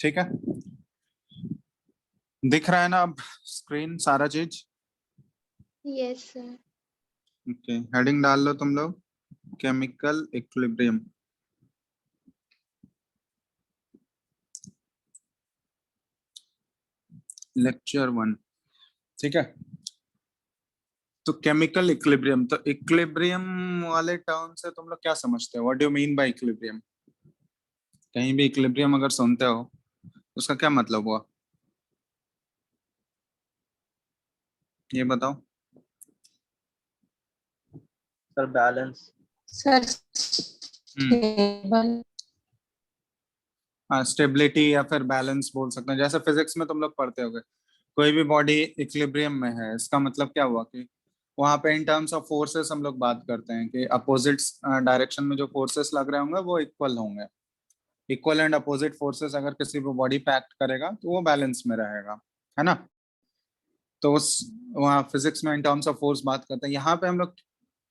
ठीक है, दिख रहा है ना अब स्क्रीन सारा चीज? Yes sir. ओके, हेडिंग डाल लो तुम लोग, केमिकल इक्विलिब्रियम। लेक्चर 1। ठीक है, तो केमिकल इक्विलिब्रियम, तो इक्विलिब्रियम वाले टर्म से तुम लोग क्या समझते हो? What do you mean by equilibrium? कहीं भी इक्विलिब्रियम अगर सुनते हो उसका क्या मतलब हुआ, ये बताओ। Sir balance. Sir stable. हाँ, स्टेबिलिटी या फिर बैलेंस बोल सकते हैं। जैसे फिजिक्स में तुम लोग पढ़ते होगे, कोई भी बॉडी इक्विलिब्रियम में है, इसका मतलब क्या हुआ कि वहां पे इन टर्म्स ऑफ फोर्सेस हम लोग बात करते हैं कि अपोजिट डायरेक्शन में जो फोर्सेस लग रहे होंगे वो इक्वल होंगे। इक्वल एंड अपोजिट फोर्सेस अगर किसी भी बॉडी पे एक्ट करेगा तो वो बैलेंस में रहेगा, है ना। तो उस वहाँ फिजिक्स में इन टर्म्स ऑफ फोर्स बात करते हैं। यहाँ पे हम लोग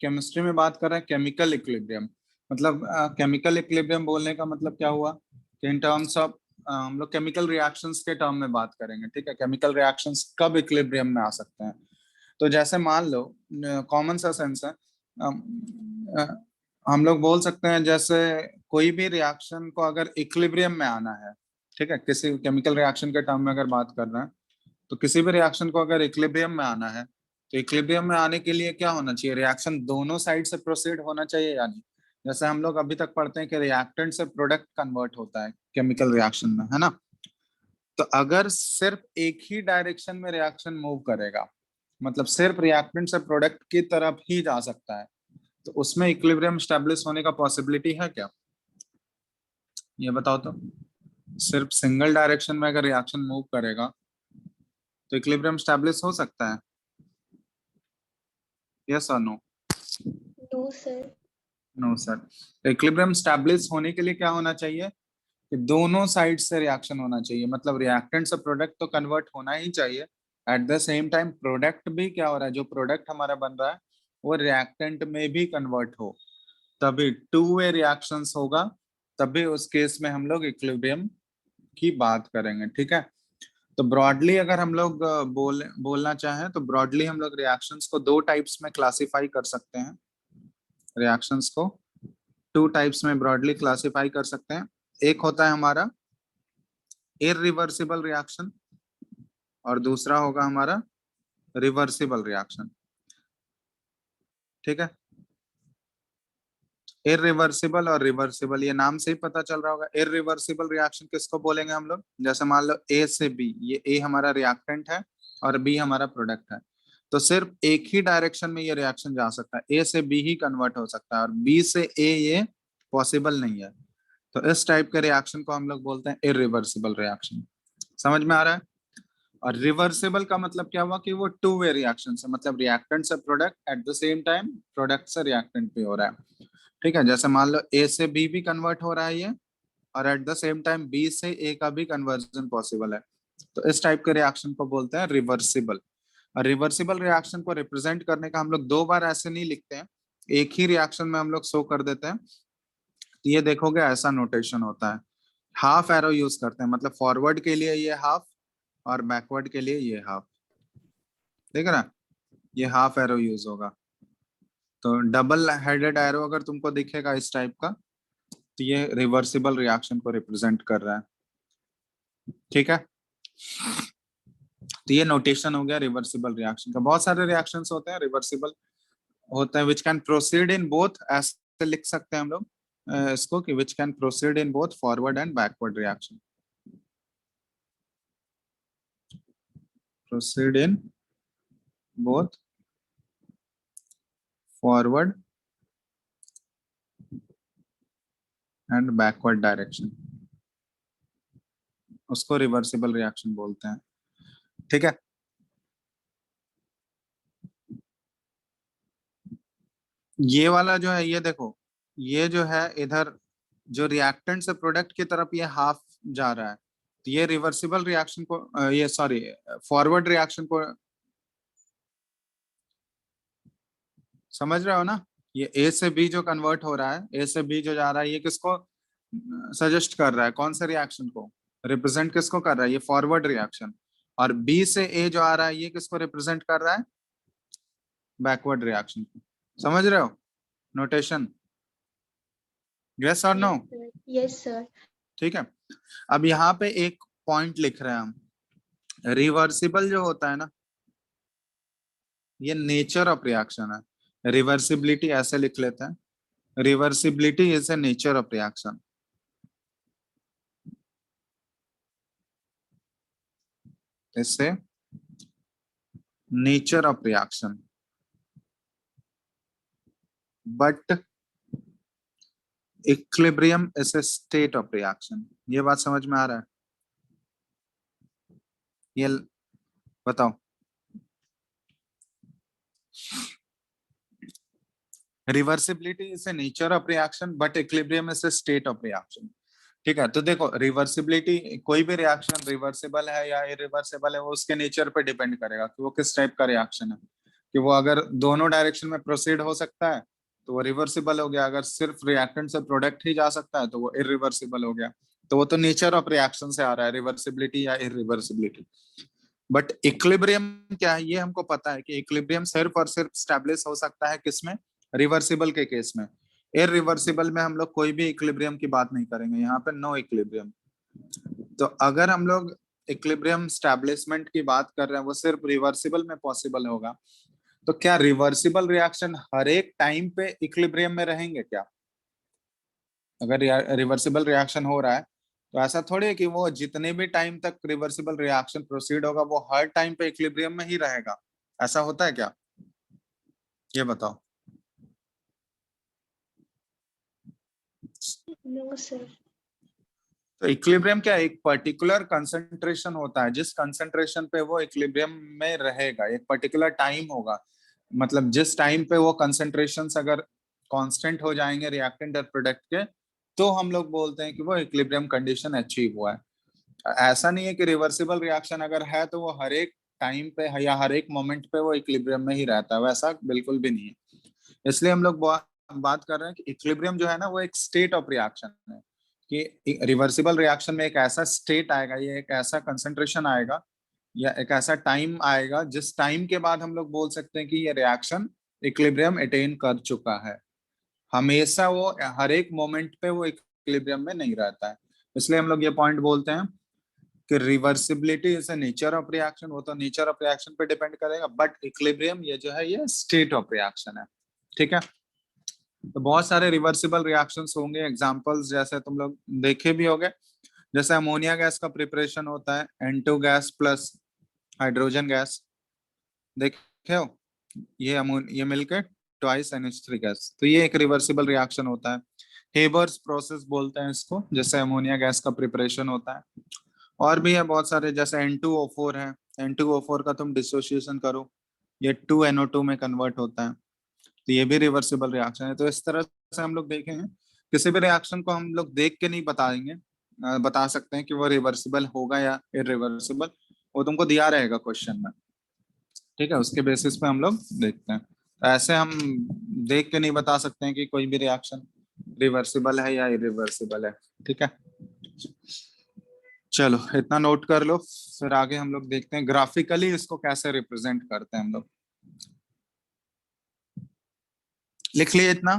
केमिस्ट्री में बात कर रहे हैं केमिकल इक्विलिब्रियम। मतलब केमिकल इक्विलिब्रियम बोलने का मतलब क्या हुआ कि इन टर्म्स ऑफ हम लोग केमिकल रिएक्शंस के टर्म में बात करेंगे। ठीक है, केमिकल रिएक्शंस कब इक्विलिब्रियम में आ सकते हैं? तो जैसे मान लो, कॉमन सा सेंस है, हम लोग बोल सकते हैं जैसे कोई भी रिएक्शन को अगर इक्विलिब्रियम में आना है, ठीक है, किसी केमिकल रिएक्शन के टर्म में अगर बात कर रहे हैं, तो किसी भी रिएक्शन को अगर इक्विलिब्रियम में आना है तो इक्विलिब्रियम में आने के लिए क्या होना चाहिए? रिएक्शन दोनों साइड से प्रोसीड होना चाहिए या नहीं? जैसे हम लोग अभी तक पढ़ते हैं कि रिएक्टेंट से प्रोडक्ट कन्वर्ट होता है केमिकल रिएक्शन में, है ना। तो अगर सिर्फ एक ही डायरेक्शन में रिएक्शन मूव करेगा, मतलब सिर्फ रिएक्टेंट से प्रोडक्ट की तरफ ही जा सकता है, तो उसमें इक्विलिब्रियम स्टैब्लिश होने का पॉसिबिलिटी है क्या? ये बताओ तो। सिर्फ सिंगल डायरेक्शन में अगर रिएक्शन मूव करेगा तो इक्विलिब्रियम स्टैब्लिश हो सकता है? यस और no? No sir. No sir. Equilibrium establish होने के लिए क्या होना चाहिए कि दोनों साइड से रिएक्शन होना चाहिए। मतलब रिएक्टेंट से प्रोडक्ट तो कन्वर्ट होना ही चाहिए, eight the same time product भी क्या हो रहा है, जो प्रोडक्ट हमारा बन रहा है वो रिएक्टेंट में भी कन्वर्ट हो, तभी टू वे रिएक्शंस होगा, तभी उस केस में हम लोग इक्विलिब्रियम की बात करेंगे। ठीक है, तो ब्रॉडली अगर हम लोग बोलना चाहें तो ब्रॉडली हम लोग रिएक्शंस को दो टाइप्स में क्लासिफाई कर सकते हैं। रिएक्शंस को टू टाइप्स में ब्रॉडली क्लासिफाई कर सकते हैं। एक होता है हमारा इरिवर्सिबल रिएक्शन और दूसरा होगा हमारा रिवर्सिबल रिएक्शन। ठीक है, इरिवर्सिबल और रिवर्सिबल, ये नाम से ही पता चल रहा होगा। इरिवर्सिबल रिएक्शन किसको बोलेंगे हम लोग? जैसे मान लो ए से बी, ये ए हमारा रिएक्टेंट है और बी हमारा प्रोडक्ट है, तो सिर्फ एक ही डायरेक्शन में ये रिएक्शन जा सकता है, ए से बी ही कन्वर्ट हो सकता है और बी से ए ये पॉसिबल नहीं है। तो इस टाइप के रिएक्शन को हम लोग बोलते हैं इरिवर्सिबल रिएक्शन। समझ में आ रहा है? और रिवर्सिबल का मतलब क्या हुआ कि वो टू वे रिएक्शन है, मतलब रिएक्टेंट से product, eight the same time product से रिएक्टेंट भी हो रहा है। ठीक है, जैसे मान लो ए से बी भी कन्वर्ट हो रहा है ये, और at the same time B से ए का भी कन्वर्जन पॉसिबल है, तो इस टाइप के रिएक्शन को बोलते हैं रिवर्सिबल। और रिवर्सिबल रिएक्शन को रिप्रेजेंट करने का हम लोग दो बार ऐसे नहीं लिखते हैं, एक ही रिएक्शन में हम लोग शो कर देते हैं। तो ये देखोगे ऐसा नोटेशन होता है, हाफ एरो यूज करते हैं, मतलब फॉरवर्ड के लिए ये हाफ और बैकवर्ड के लिए ये हाफ। देख रहा, ये हाफ एरो यूज होगा। तो डबल हेडेड एरो अगर तुमको दिखेगा इस टाइप का, तो ये रिवर्सिबल रिएक्शन को रिप्रेजेंट कर रहा है। ठीक है, तो ये नोटेशन हो गया रिवर्सिबल रिएक्शन का। बहुत सारे रिएक्शंस होते हैं रिवर्सिबल होते हैं, which can proceed in both, ऐसे लिख सकते हैं हम लोग इसको कि which can proceed in both forward and backward reaction. Proceed in both forward and backward direction, उसको रिवर्सिबल रिएक्शन बोलते हैं। ठीक है, ये वाला जो है, ये देखो, ये जो है इधर जो रिएक्टेंट से प्रोडक्ट की तरफ ये हाफ जा रहा है, तो ये रिवर्सिबल रिएक्शन को ये सॉरी फॉरवर्ड रिएक्शन को समझ रहे हो ना। ये ए से बी जो कन्वर्ट हो रहा है, ए से बी जो जा रहा है, ये किसको सजेस्ट कर रहा है, कौन से रिएक्शन को? रिप्रेजेंट किसको कर रहा है? ये फॉरवर्ड रिएक्शन। और बी से ए जो आ रहा है ये किसको रिप्रेजेंट कर रहा है? बैकवर्ड रिएक्शन को। समझ रहे हो नोटेशन? यस और नो? Yes, sir. ठीक है। अब यहाँ पे एक पॉइंट लिख रहे हैं हम, रिवर्सिबल जो होता है ना, ये नेचर ऑफ रिएक्शन है। रिवर्सिबिलिटी ऐसे लिख लेते हैं, reversibility is a nature of reaction. इससे nature of reaction, but equilibrium is a state of reaction. ये बात समझ में आ रहा है? ये बताओ। Reversibility is a nature of reaction but equilibrium is a state of reaction. ठीक है, तो देखो रिवर्सिबिलिटी, कोई भी रिएक्शन रिवर्सिबल है या इरिवर्सिबल है वो उसके नेचर पे डिपेंड करेगा कि वो किस टाइप का रिएक्शन है। कि वो अगर दोनों डायरेक्शन में प्रोसीड हो सकता है तो वो रिवर्सिबल हो गया, अगर सिर्फ रिएक्टेंट से प्रोडक्ट ही जा सकता है तो वो इरिवर्सिबल हो गया। तो वो तो नेचर ऑफ रिएक्शन से आ रहा है, रिवर्सिबिलिटी या इरिवर्सिबिलिटी। बट इक्विलिब्रियम क्या है ये हमको पता है कि इक्विलिब्रियम सिर्फ और सिर्फ स्टैब्लिश हो सकता है किसमें? रिवर्सिबल के केस में। इरिवर्सिबल में हम लोग कोई भी इक्विलिब्रियम की बात नहीं करेंगे, यहाँ पे नो इक्विलिब्रियम। तो अगर हम लोग इक्विलिब्रियम स्टैब्लिशमेंट की बात कर रहे हैं वो सिर्फ रिवर्सिबल में पॉसिबल होगा, तो क्या रिवर्सिबल रिएक्शन हर एक टाइम पे इक्विलिब्रियम में रहेंगे क्या? अगर रिवर्सिबल रिएक्शन हो रहा है तो ऐसा थोड़ी है कि वो जितने भी टाइम तक रिवर्सिबल रिएक्शन प्रोसीड होगा वो हर टाइम पे इक्विलिब्रियम में ही रहेगा। ऐसा होता है क्या? ये बताओ। No, sir. तो इक्विलिब्रियम क्या है? एक पर्टिकुलर कंसंट्रेशन होता है, जिस कंसंट्रेशन पे वो इक्विलिब्रियम में रहेगा एक पर्टिकुलर टाइम होगा। मतलब जिस टाइम पे वो कंसंट्रेशंस अगर कांस्टेंट हो जाएंगे रिएक्टेंट और प्रोडक्ट के, तो हम लोग बोलते हैं कि वो इक्विलिब्रियम कंडीशन अचीव हुआ है। ऐसा नहीं है कि रिवर्सिबल रिएक्शन अगर है तो वो हर एक टाइम पे या हर एक मोमेंट पे वो इक्विलिब्रियम में ही रहता है, वैसा बिल्कुल भी नहीं है। इसलिए हम लोग बात कर रहे हैं कि इक्विलिब्रियम जो है ना वो एक स्टेट ऑफ रिएक्शन है। कि रिवर्सिबल रिएक्शन में एक ऐसा स्टेट आएगा, ये एक ऐसा कंसंट्रेशन आएगा या एक ऐसा टाइम आएगा जिस टाइम के बाद हम लोग बोल सकते हैं कि ये रिएक्शन इक्विलिब्रियम अटेन कर चुका है। हमेशा वो हर एक मोमेंट पे वो इक्विलिब्रियम में नहीं रहता है। इसलिए हम लोग ये पॉइंट बोलते हैं कि reversibility is a nature of reaction, वो तो नेचर ऑफ रिएक्शन पे डिपेंड करेगा, बट इक्विलिब्रियम ये जो है ये स्टेट ऑफ रिएक्शन है। ठीक है, तो बहुत सारे रिवर्सिबल रिएक्शंस होंगे, एग्जांपल्स जैसे तुम लोग देखे भी होंगे, जैसे अमोनिया गैस का प्रिपरेशन होता है N2 gas plus hydrogen gas, देखे हो? ये मिलकर ट्वाइस NH3 गैस, तो ये एक रिवर्सिबल रिएक्शन होता है। हेबर्स प्रोसेस बोलते हैं इसको, जैसे अमोनिया गैस का प्रिपरेशन होता है। और भी है बहुत सारे, जैसे N2O4 है, N2O4 का तुम डिसोसिएशन करो ये 2NO2 में कन्वर्ट होता है, तो ये भी रिवर्सिबल रिएक्शन है। तो इस तरह से हम लोग देखेंगे, किसी भी रिएक्शन को हम लोग देख के नहीं बताएंगे, बता सकते हैं कि वो रिवर्सिबल होगा या इरिवर्सिबल, वो तुमको दिया रहेगा क्वेश्चन में। ठीक है, उसके बेसिस पे हम लोग देखते हैं। तो ऐसे हम देख के नहीं बता सकते हैं कि कोई भी रिएक्शन रिवर्सिबल है या इरिवर्सिबल है। ठीक है, चलो इतना नोट कर लो, फिर आगे हम लोग देखते हैं ग्राफिकली इसको कैसे रिप्रेजेंट करते हैं हम लोग। लिख लिए इतना?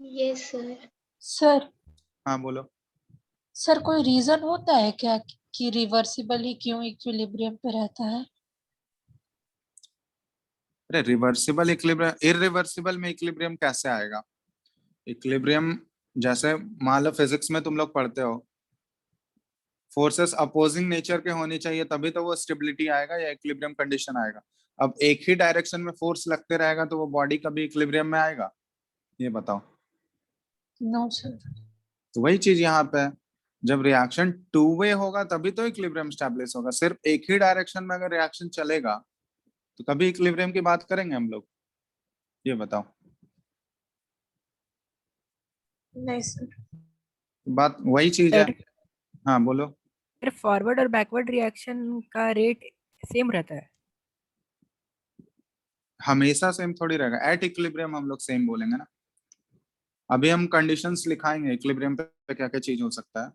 Yes, sir. सर हाँ बोलो। सर कोई रीजन होता है क्या कि रिवर्सिबल ही क्यों इक्विलिब्रियम पे रहता है? अरे रिवर्सिबल इक्विलिब्रियम, इरिवर्सिबल में इक्विलिब्रियम कैसे आएगा? इक्विलिब्रियम जैसे मान लो फिजिक्स में तुम लोग पढ़ते हो, फोर्सेस अपोजिंग नेचर के होने चाहिए तभी तो वो स्टेबिलिटी आएगा या इक्विलिब्रियम कंडीशन आएगा। अब एक ही डायरेक्शन में फोर्स लगते रहेगा तो वो बॉडी कभी इक्विलिब्रियम में आएगा? ये बताओ। No sir. तो वही चीज यहाँ पे है, जब रिएक्शन टू वे होगा तभी तो इक्विलिब्रियम स्टैब्लिश होगा। सिर्फ एक ही डायरेक्शन में अगर रिएक्शन चलेगा तो कभी इक्विलिब्रियम की बात करेंगे हम लोग? ये बताओ। नहीं सर। बात वही चीज है। हाँ बोलो। फॉरवर्ड और बैकवर्ड रिएक्शन का रेट सेम रहता है? हमेशा सेम थोड़ी रहेगा, एट इक्विलिब्रियम हम लोग सेम बोलेंगे ना। अभी हम कंडीशंस लिखाएंगे इक्विलिब्रियम पे क्या क्या चीज हो सकता है,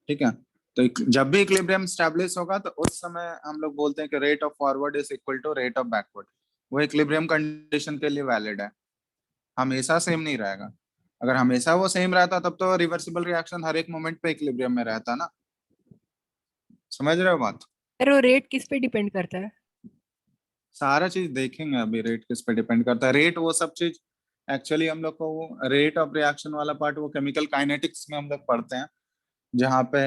ठीक है। तो जब भी इक्विलिब्रियम स्टैब्लिश होगा तो उस समय हम लोग बोलते हैं कि rate of forward is equal to rate of backward. वो इक्विलिब्रियम कंडीशन के लिए वैलिड है, हमेशा सेम नहीं रहेगा। अगर हमेशा वो सेम रहता तब तो रिवर्सिबल रिएक्शन हर एक मोमेंट पे इक्विलिब्रियम में रहता ना। समझ रहे हो बात? सर वो रेट किस पे डिपेंड करता है? सारा चीज देखेंगे अभी, रेट किस पे डिपेंड करता है। रेट वो सब चीज एक्चुअली हम लोग को वो रेट ऑफ रिएक्शन वाला पार्ट वो केमिकल काइनेटिक्स में हम लोग पढ़ते हैं, जहाँ पे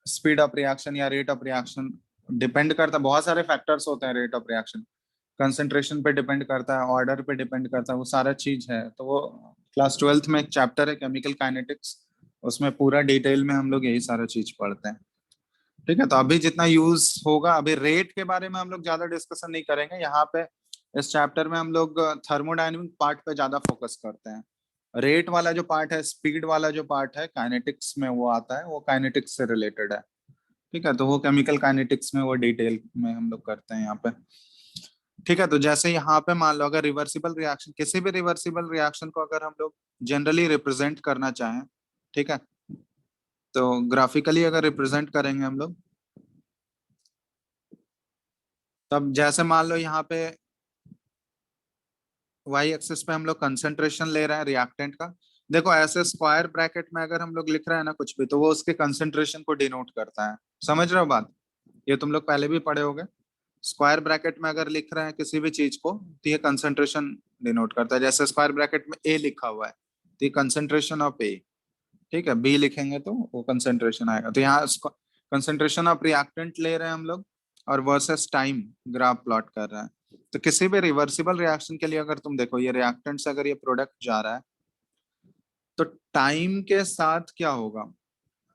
स्पीड ऑफ रिएक्शन या रेट ऑफ रिएक्शन डिपेंड करता है। बहुत सारे फैक्टर्स होते हैं रेट ऑफ रिएक्शन, कंसंट्रेशन पे डिपेंड करता है, ऑर्डर पे डिपेंड करता है, वो सारा चीज है। तो वो क्लास 12th में एक चैप्टर है केमिकल काइनेटिक्स, उसमें पूरा डिटेल में हम लोग यही सारा चीज पढ़ते हैं, ठीक है। तो अभी जितना यूज होगा, अभी रेट के बारे में हम लोग ज्यादा डिस्कशन नहीं करेंगे यहाँ पे। इस चैप्टर में हम लोग थर्मोडायनेमिक पार्ट पे ज्यादा फोकस करते हैं। रेट वाला जो पार्ट है, स्पीड वाला जो पार्ट है, काइनेटिक्स में वो आता है, वो काइनेटिक्स से रिलेटेड है, ठीक है। तो वो केमिकल काइनेटिक्स में वो डिटेल में हम लोग करते हैं यहाँ पे, ठीक है। तो जैसे यहाँ पे मान लो अगर रिवर्सिबल रिएक्शन, किसी भी रिवर्सिबल रिएक्शन को अगर हम लोग जनरली रिप्रेजेंट करना चाहें, ठीक है, तो ग्राफिकली अगर रिप्रेजेंट करेंगे हम लोग, तब जैसे मान लो यहाँ पे वाई एक्सिस पे हम लोग कंसंट्रेशन ले रहे हैं रिएक्टेंट का। देखो ऐसे स्क्वायर ब्रैकेट में अगर हम लोग लिख रहे हैं ना कुछ भी, तो वो उसके कंसंट्रेशन को डिनोट करता है। समझ रहे हो बात? ये तुम लोग पहले भी पढ़े होगे। स्क्वायर ब्रैकेट में अगर लिख रहे हैं किसी भी चीज को, तो ये कंसंट्रेशन डिनोट करता है। जैसे स्क्वायर ब्रैकेट में ए लिखा हुआ है, तो ये कंसंट्रेशन ऑफ ए, ठीक है। बी लिखेंगे तो वो कंसंट्रेशन आएगा। तो यहाँ कंसंट्रेशन ऑफ रिएक्टेंट ले रहे हैं हम लोग और वर्सेस टाइम ग्राफ प्लॉट कर रहे हैं। तो किसी भी रिवर्सिबल रिएक्शन के लिए अगर तुम देखो, ये रिएक्टेंट से अगर ये प्रोडक्ट जा रहा है, तो टाइम के साथ क्या होगा,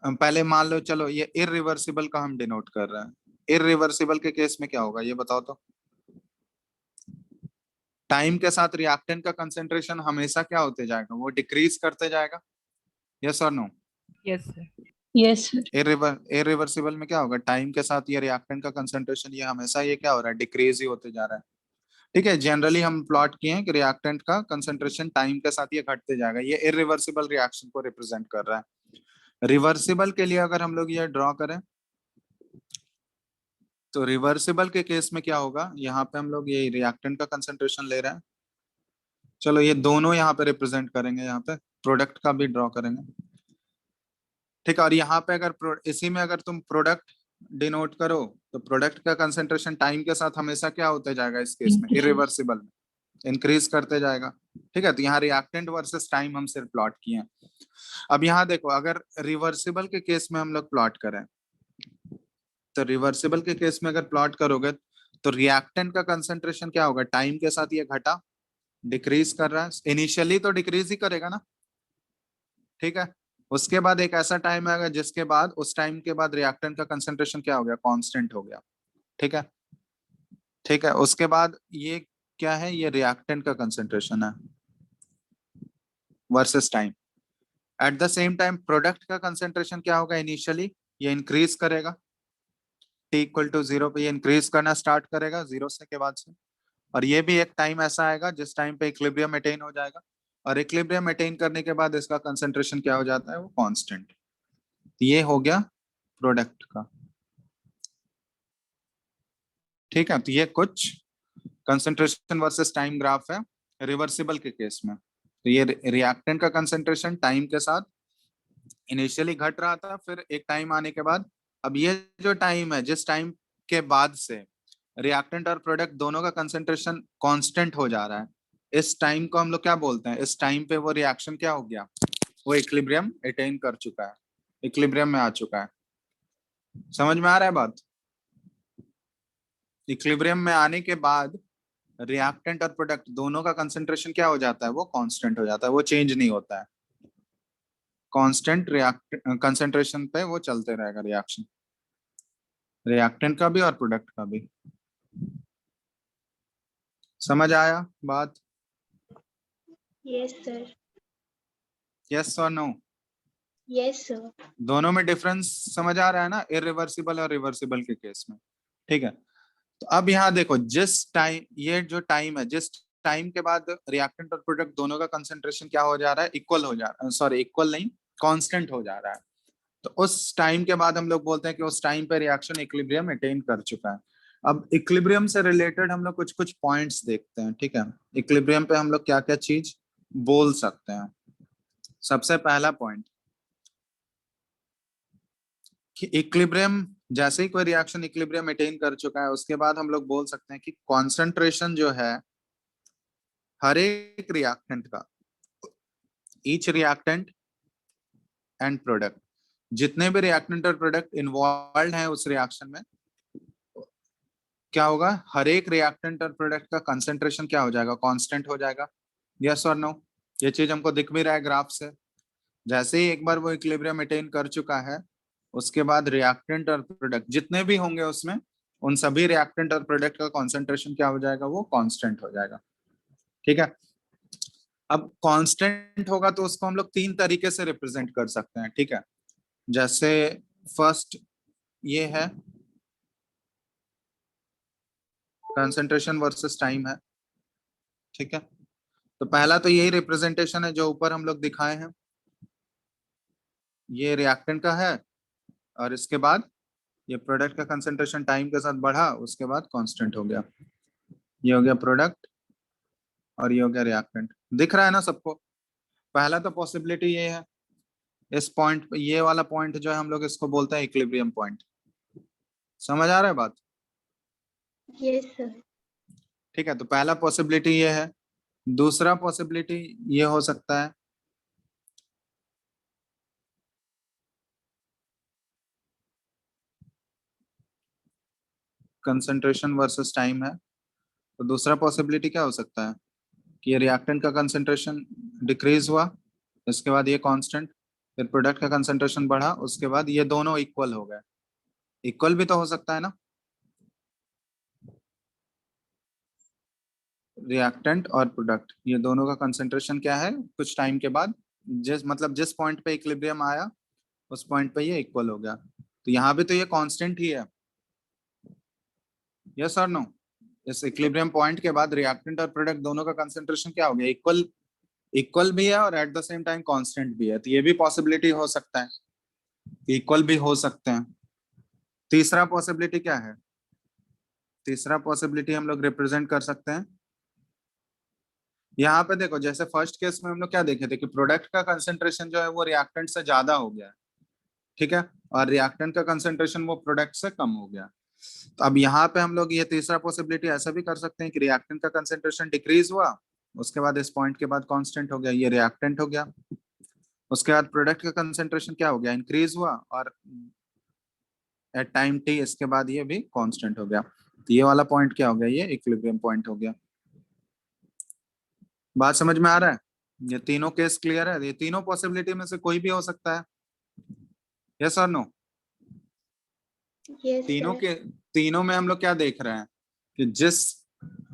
पहले मान लो, चलो ये इररिवर्सिबल का हम डिनोट कर रहे हैं। इररिवर्सिबल के केस में क्या होगा ये बताओ तो? टाइम के साथ रिएक्टेंट का कंसंट्रेशन हमेशा क्या होते जाएगा, वो डिक्रीज करते जाएगा। यस और no? Yes sir. Yes sir. Irreversible में क्या होगा, टाइम के साथ ये रिएक्टेंट का कंसंट्रेशन ये हमेशा ये क्या हो रहा है, डिक्रीज ही होते जा रहा है, ठीक है। जनरली हम प्लॉट किए हैं कि रिएक्टेंट का कंसंट्रेशन टाइम के साथ ये घटते जाएगा। ये इररिवर्सिबल रिएक्शन को रिप्रेजेंट कर रहा है। रिवर्सिबल के लिए अगर हम लोग ये ड्रॉ करें, तो रिवर्सिबल के केस में क्या होगा, यहाँ पे हम लोग ये रिएक्टेंट का कंसंट्रेशन ले रहे हैं। चलो ये दोनों यहाँ पे रिप्रेजेंट करेंगे, यहाँ पे प्रोडक्ट का भी ड्रॉ करेंगे, ठीक है। और यहाँ पे अगर इसी में अगर तुम प्रोडक्ट डिनोट करो, तो प्रोडक्ट का कंसंट्रेशन टाइम के साथ हमेशा क्या होते जाएगा, इस केस में इररिवर्सिबल में इंक्रीज करते जाएगा, ठीक है। तो यहाँ रिएक्टेंट वर्सेस टाइम हम सिर्फ प्लॉट किए हैं। अब यहाँ देखो, अगर रिवर्सिबल के केस में हम लोग प्लॉट करें, तो रिवर्सिबल के केस में अगर प्लॉट करोगे, तो रिएक्टेंट का कंसंट्रेशन क्या होगा, टाइम के साथ ये घटा, डिक्रीज कर रहा है। इनिशियली तो डिक्रीज ही करेगा ना, ठीक है। उसके बाद एक ऐसा टाइम आएगा जिसके बाद, उस टाइम के बाद रिएक्टेंट का कंसंट्रेशन क्या हो गया, कांस्टेंट हो गया, ठीक है, ठीक है। उसके बाद ये क्या है, ये रिएक्टेंट का कंसंट्रेशन है versus time. Eight the same time product का कंसंट्रेशन क्या होगा, इनिशियली ये इंक्रीज करेगा, टी इक्वल टू 0 पे ये इंक्रीज करना स्टार्ट करेगा 0 से के बाद से। और ये भी एक टाइम ऐसा आएगा जिस टाइम पे इक्विलिब्रियम अटेन हो जाएगा, और इक्विलिब्रियम अटेन करने के बाद इसका कंसंट्रेशन क्या हो जाता है, वो कांस्टेंट। ये हो गया प्रोडक्ट का, ठीक है। तो ये कुछ कंसंट्रेशन वर्सेस टाइम ग्राफ है रिवर्सिबल के केस में। तो ये रिएक्टेंट का कंसंट्रेशन टाइम के साथ इनिशियली घट रहा था, फिर एक टाइम आने के बाद, अब ये जो टाइम है, जिस टाइम के बाद से रिएक्टेंट और प्रोडक्ट दोनों का कंसंट्रेशन कांस्टेंट हो जा रहा है, इस टाइम को हम लोग क्या बोलते हैं, इस टाइम पे वो रिएक्शन क्या हो गया, वो इक्विलिब्रियम अटेन कर चुका है, इक्विलिब्रियम में आ चुका है। समझ में आ रहा है बात? इक्विलिब्रियम में आने के बाद रिएक्टेंट और प्रोडक्ट दोनों का कंसंट्रेशन क्या हो जाता है, वो कांस्टेंट हो जाता है, वो चेंज नहीं होता है, कांस्टेंट कंसंट्रेशन पे वो चलते रहेगा रिएक्शन, रिएक्टेंट का भी और प्रोडक्ट का भी। समझ आया बात? Yes, sir. यस और नो? Yes, sir. दोनों में डिफरेंस समझ आ रहा है ना, इररिवर्सिबल और रिवर्सिबल के केस में, ठीक है। तो अब यहाँ देखो, जिस टाइम, ये जो टाइम है, जिस टाइम के बाद रिएक्टेंट और प्रोडक्ट दोनों का कंसेंट्रेशन क्या हो जा रहा है, इक्वल हो जा रहा है, सॉरी इक्वल नहीं, कांस्टेंट हो जा रहा है, तो उस टाइम के बाद हम लोग बोलते हैं कि उस टाइम पे रिएक्शन इक्विलिब्रियम अटेन कर चुका है। अब इक्विलिब्रियम से रिलेटेड हम लोग कुछ कुछ पॉइंट्स देखते हैं, ठीक है। इक्विलिब्रियम पे हम लोग क्या क्या चीज बोल सकते हैं। सबसे पहला पॉइंट कि इक्विलिब्रियम, जैसे ही कोई रिएक्शन इक्विलिब्रियम अटेन कर चुका है उसके बाद हम लोग बोल सकते हैं कि कॉन्सेंट्रेशन जो है हर एक रिएक्टेंट का, ईच रिएक्टेंट एंड प्रोडक्ट, जितने भी रिएक्टेंट और प्रोडक्ट इन्वॉल्व हैं उस रिएक्शन में, क्या होगा, हर एक रिएक्टेंट और प्रोडक्ट का कंसेंट्रेशन क्या हो जाएगा, कांस्टेंट हो जाएगा। यस और नो? ये चीज हमको दिख भी रहा है ग्राफ से। जैसे ही एक बार वो इक्विलिब्रियम अटेन कर चुका है उसके बाद रिएक्टेंट और प्रोडक्ट जितने भी होंगे उसमें, उन सभी रिएक्टेंट और प्रोडक्ट का कॉन्सेंट्रेशन क्या हो जाएगा, वो कांस्टेंट हो जाएगा, ठीक है। अब कांस्टेंट होगा तो उसको हम लोग तीन तरीके से रिप्रेजेंट कर सकते हैं, ठीक है। जैसे फर्स्ट ये है कंसंट्रेशन वर्सेस टाइम है, ठीक है। तो पहला तो यही रिप्रेजेंटेशन है जो ऊपर हम लोग दिखाए हैं, ये रिएक्टेंट का है और इसके बाद ये प्रोडक्ट का कंसंट्रेशन टाइम के साथ बढ़ा उसके बाद कांस्टेंट हो गया। ये हो गया प्रोडक्ट और ये हो गया रिएक्टेंट। दिख रहा है ना सबको? पहला तो पॉसिबिलिटी ये है, इस पॉइंट, ये वाला पॉइंट जो है हम लोग इसको बोलते हैं इक्विलिब्रियम पॉइंट। समझ आ रहा है बात? Yes, sir. ठीक है, तो पहला पॉसिबिलिटी ये है। दूसरा पॉसिबिलिटी ये हो सकता है कंसंट्रेशन वर्सेस टाइम है, तो दूसरा पॉसिबिलिटी क्या हो सकता है कि ये रिएक्टेंट का कंसंट्रेशन डिक्रीज हुआ, इसके बाद ये कांस्टेंट, फिर प्रोडक्ट का कंसंट्रेशन बढ़ा, उसके बाद ये दोनों इक्वल हो गए। इक्वल भी तो हो सकता है ना, रिएक्टेंट और प्रोडक्ट ये दोनों का कंसंट्रेशन क्या है कुछ टाइम के बाद, जिस पॉइंट पे इक्विलिब्रियम आया उस पॉइंट पे ये इक्वल हो गया। तो यहाँ पे तो ये कांस्टेंट ही है। यस और नो? इस इक्विलिब्रियम पॉइंट के बाद रिएक्टेंट और प्रोडक्ट दोनों का कंसंट्रेशन क्या हो गया, इक्वल, इक्वल भी है और at the same time constant भी है। तो ये भी पॉसिबिलिटी हो सकता है, इक्वल भी हो सकते हैं। तीसरा पॉसिबिलिटी क्या है? तीसरा पॉसिबिलिटी हम लोग रिप्रेजेंट कर सकते हैं, यहाँ पे देखो जैसे फर्स्ट केस में हम लोग क्या देखे थे कि प्रोडक्ट का कंसंट्रेशन जो है वो रिएक्टेंट से ज्यादा हो गया, ठीक है, और रिएक्टेंट का कंसंट्रेशन वो प्रोडक्ट से कम हो गया। तो अब यहाँ पे हम लोग ये तीसरा पॉसिबिलिटी ऐसा भी कर सकते हैं कि रिएक्टेंट का कंसंट्रेशन डिक्रीज हुआ, उसके बाद इस पॉइंट के बाद कांस्टेंट हो गया, ये रिएक्टेंट हो गया। उसके बाद प्रोडक्ट का कंसंट्रेशन क्या हो गया, इंक्रीज हुआ, और एट टाइम टी इसके बाद ये भी कांस्टेंट हो गया। तो ये वाला पॉइंट क्या हो गया, ये इक्विलिब्रियम पॉइंट हो गया। बात समझ में आ रहा है? ये तीनों केस क्लियर है? ये तीनों पॉसिबिलिटी में से कोई भी हो सकता है, यस और नो? Yes, तीनों sir. के, तीनों में हम लोग क्या देख रहे हैं कि जिस,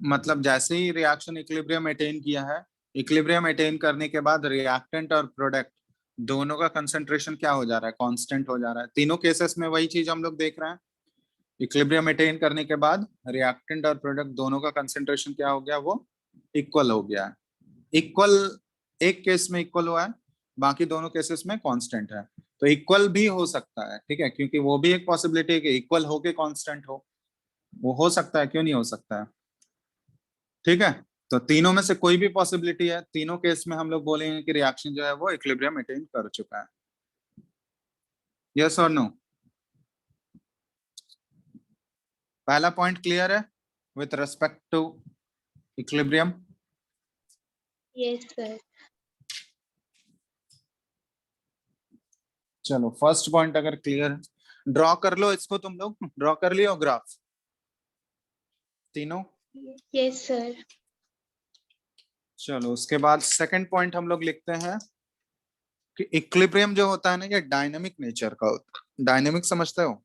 मतलब जैसे ही रिएक्शन इक्विलिब्रियम अटेन किया है, इक्विलिब्रियम अटेन करने के बाद रिएक्टेंट और प्रोडक्ट दोनों का कंसंट्रेशन क्या हो जा रहा है, कांस्टेंट हो जा रहा है। तीनों केसेस में वही चीज हम लोग देख रहे हैं, इक्विलिब्रियम अटेन करने के बाद रिएक्टेंट और प्रोडक्ट दोनों का कंसंट्रेशन क्या हो गया, वो इक्वल हो गया है। इक्वल एक केस में इक्वल हुआ है, बाकी दोनों केसेस में कांस्टेंट है। तो इक्वल भी हो सकता है, ठीक है, क्योंकि वो भी एक पॉसिबिलिटी है कि इक्वल हो के कांस्टेंट वो हो सकता है, क्यों नहीं हो सकता है, ठीक है। तो तीनों में से कोई भी पॉसिबिलिटी है, तीनों केस में हम लोग बोलेंगे कि रिएक्शन जो है वो इक्विलिब्रियम अटेन कर चुका है। यस और नो? पहला पॉइंट क्लियर है with respect to equilibrium? Yes, sir. चलो फर्स्ट पॉइंट अगर क्लियर है, ड्रॉ कर लो इसको, तुम लोग ड्रॉ कर लियो ग्राफ तीनों। Yes, sir. चलो उसके बाद सेकंड पॉइंट हम लोग लिखते हैं कि इक्विलिब्रियम जो होता है ना, ये डायनामिक नेचर का होता है। डायनामिक समझते हो?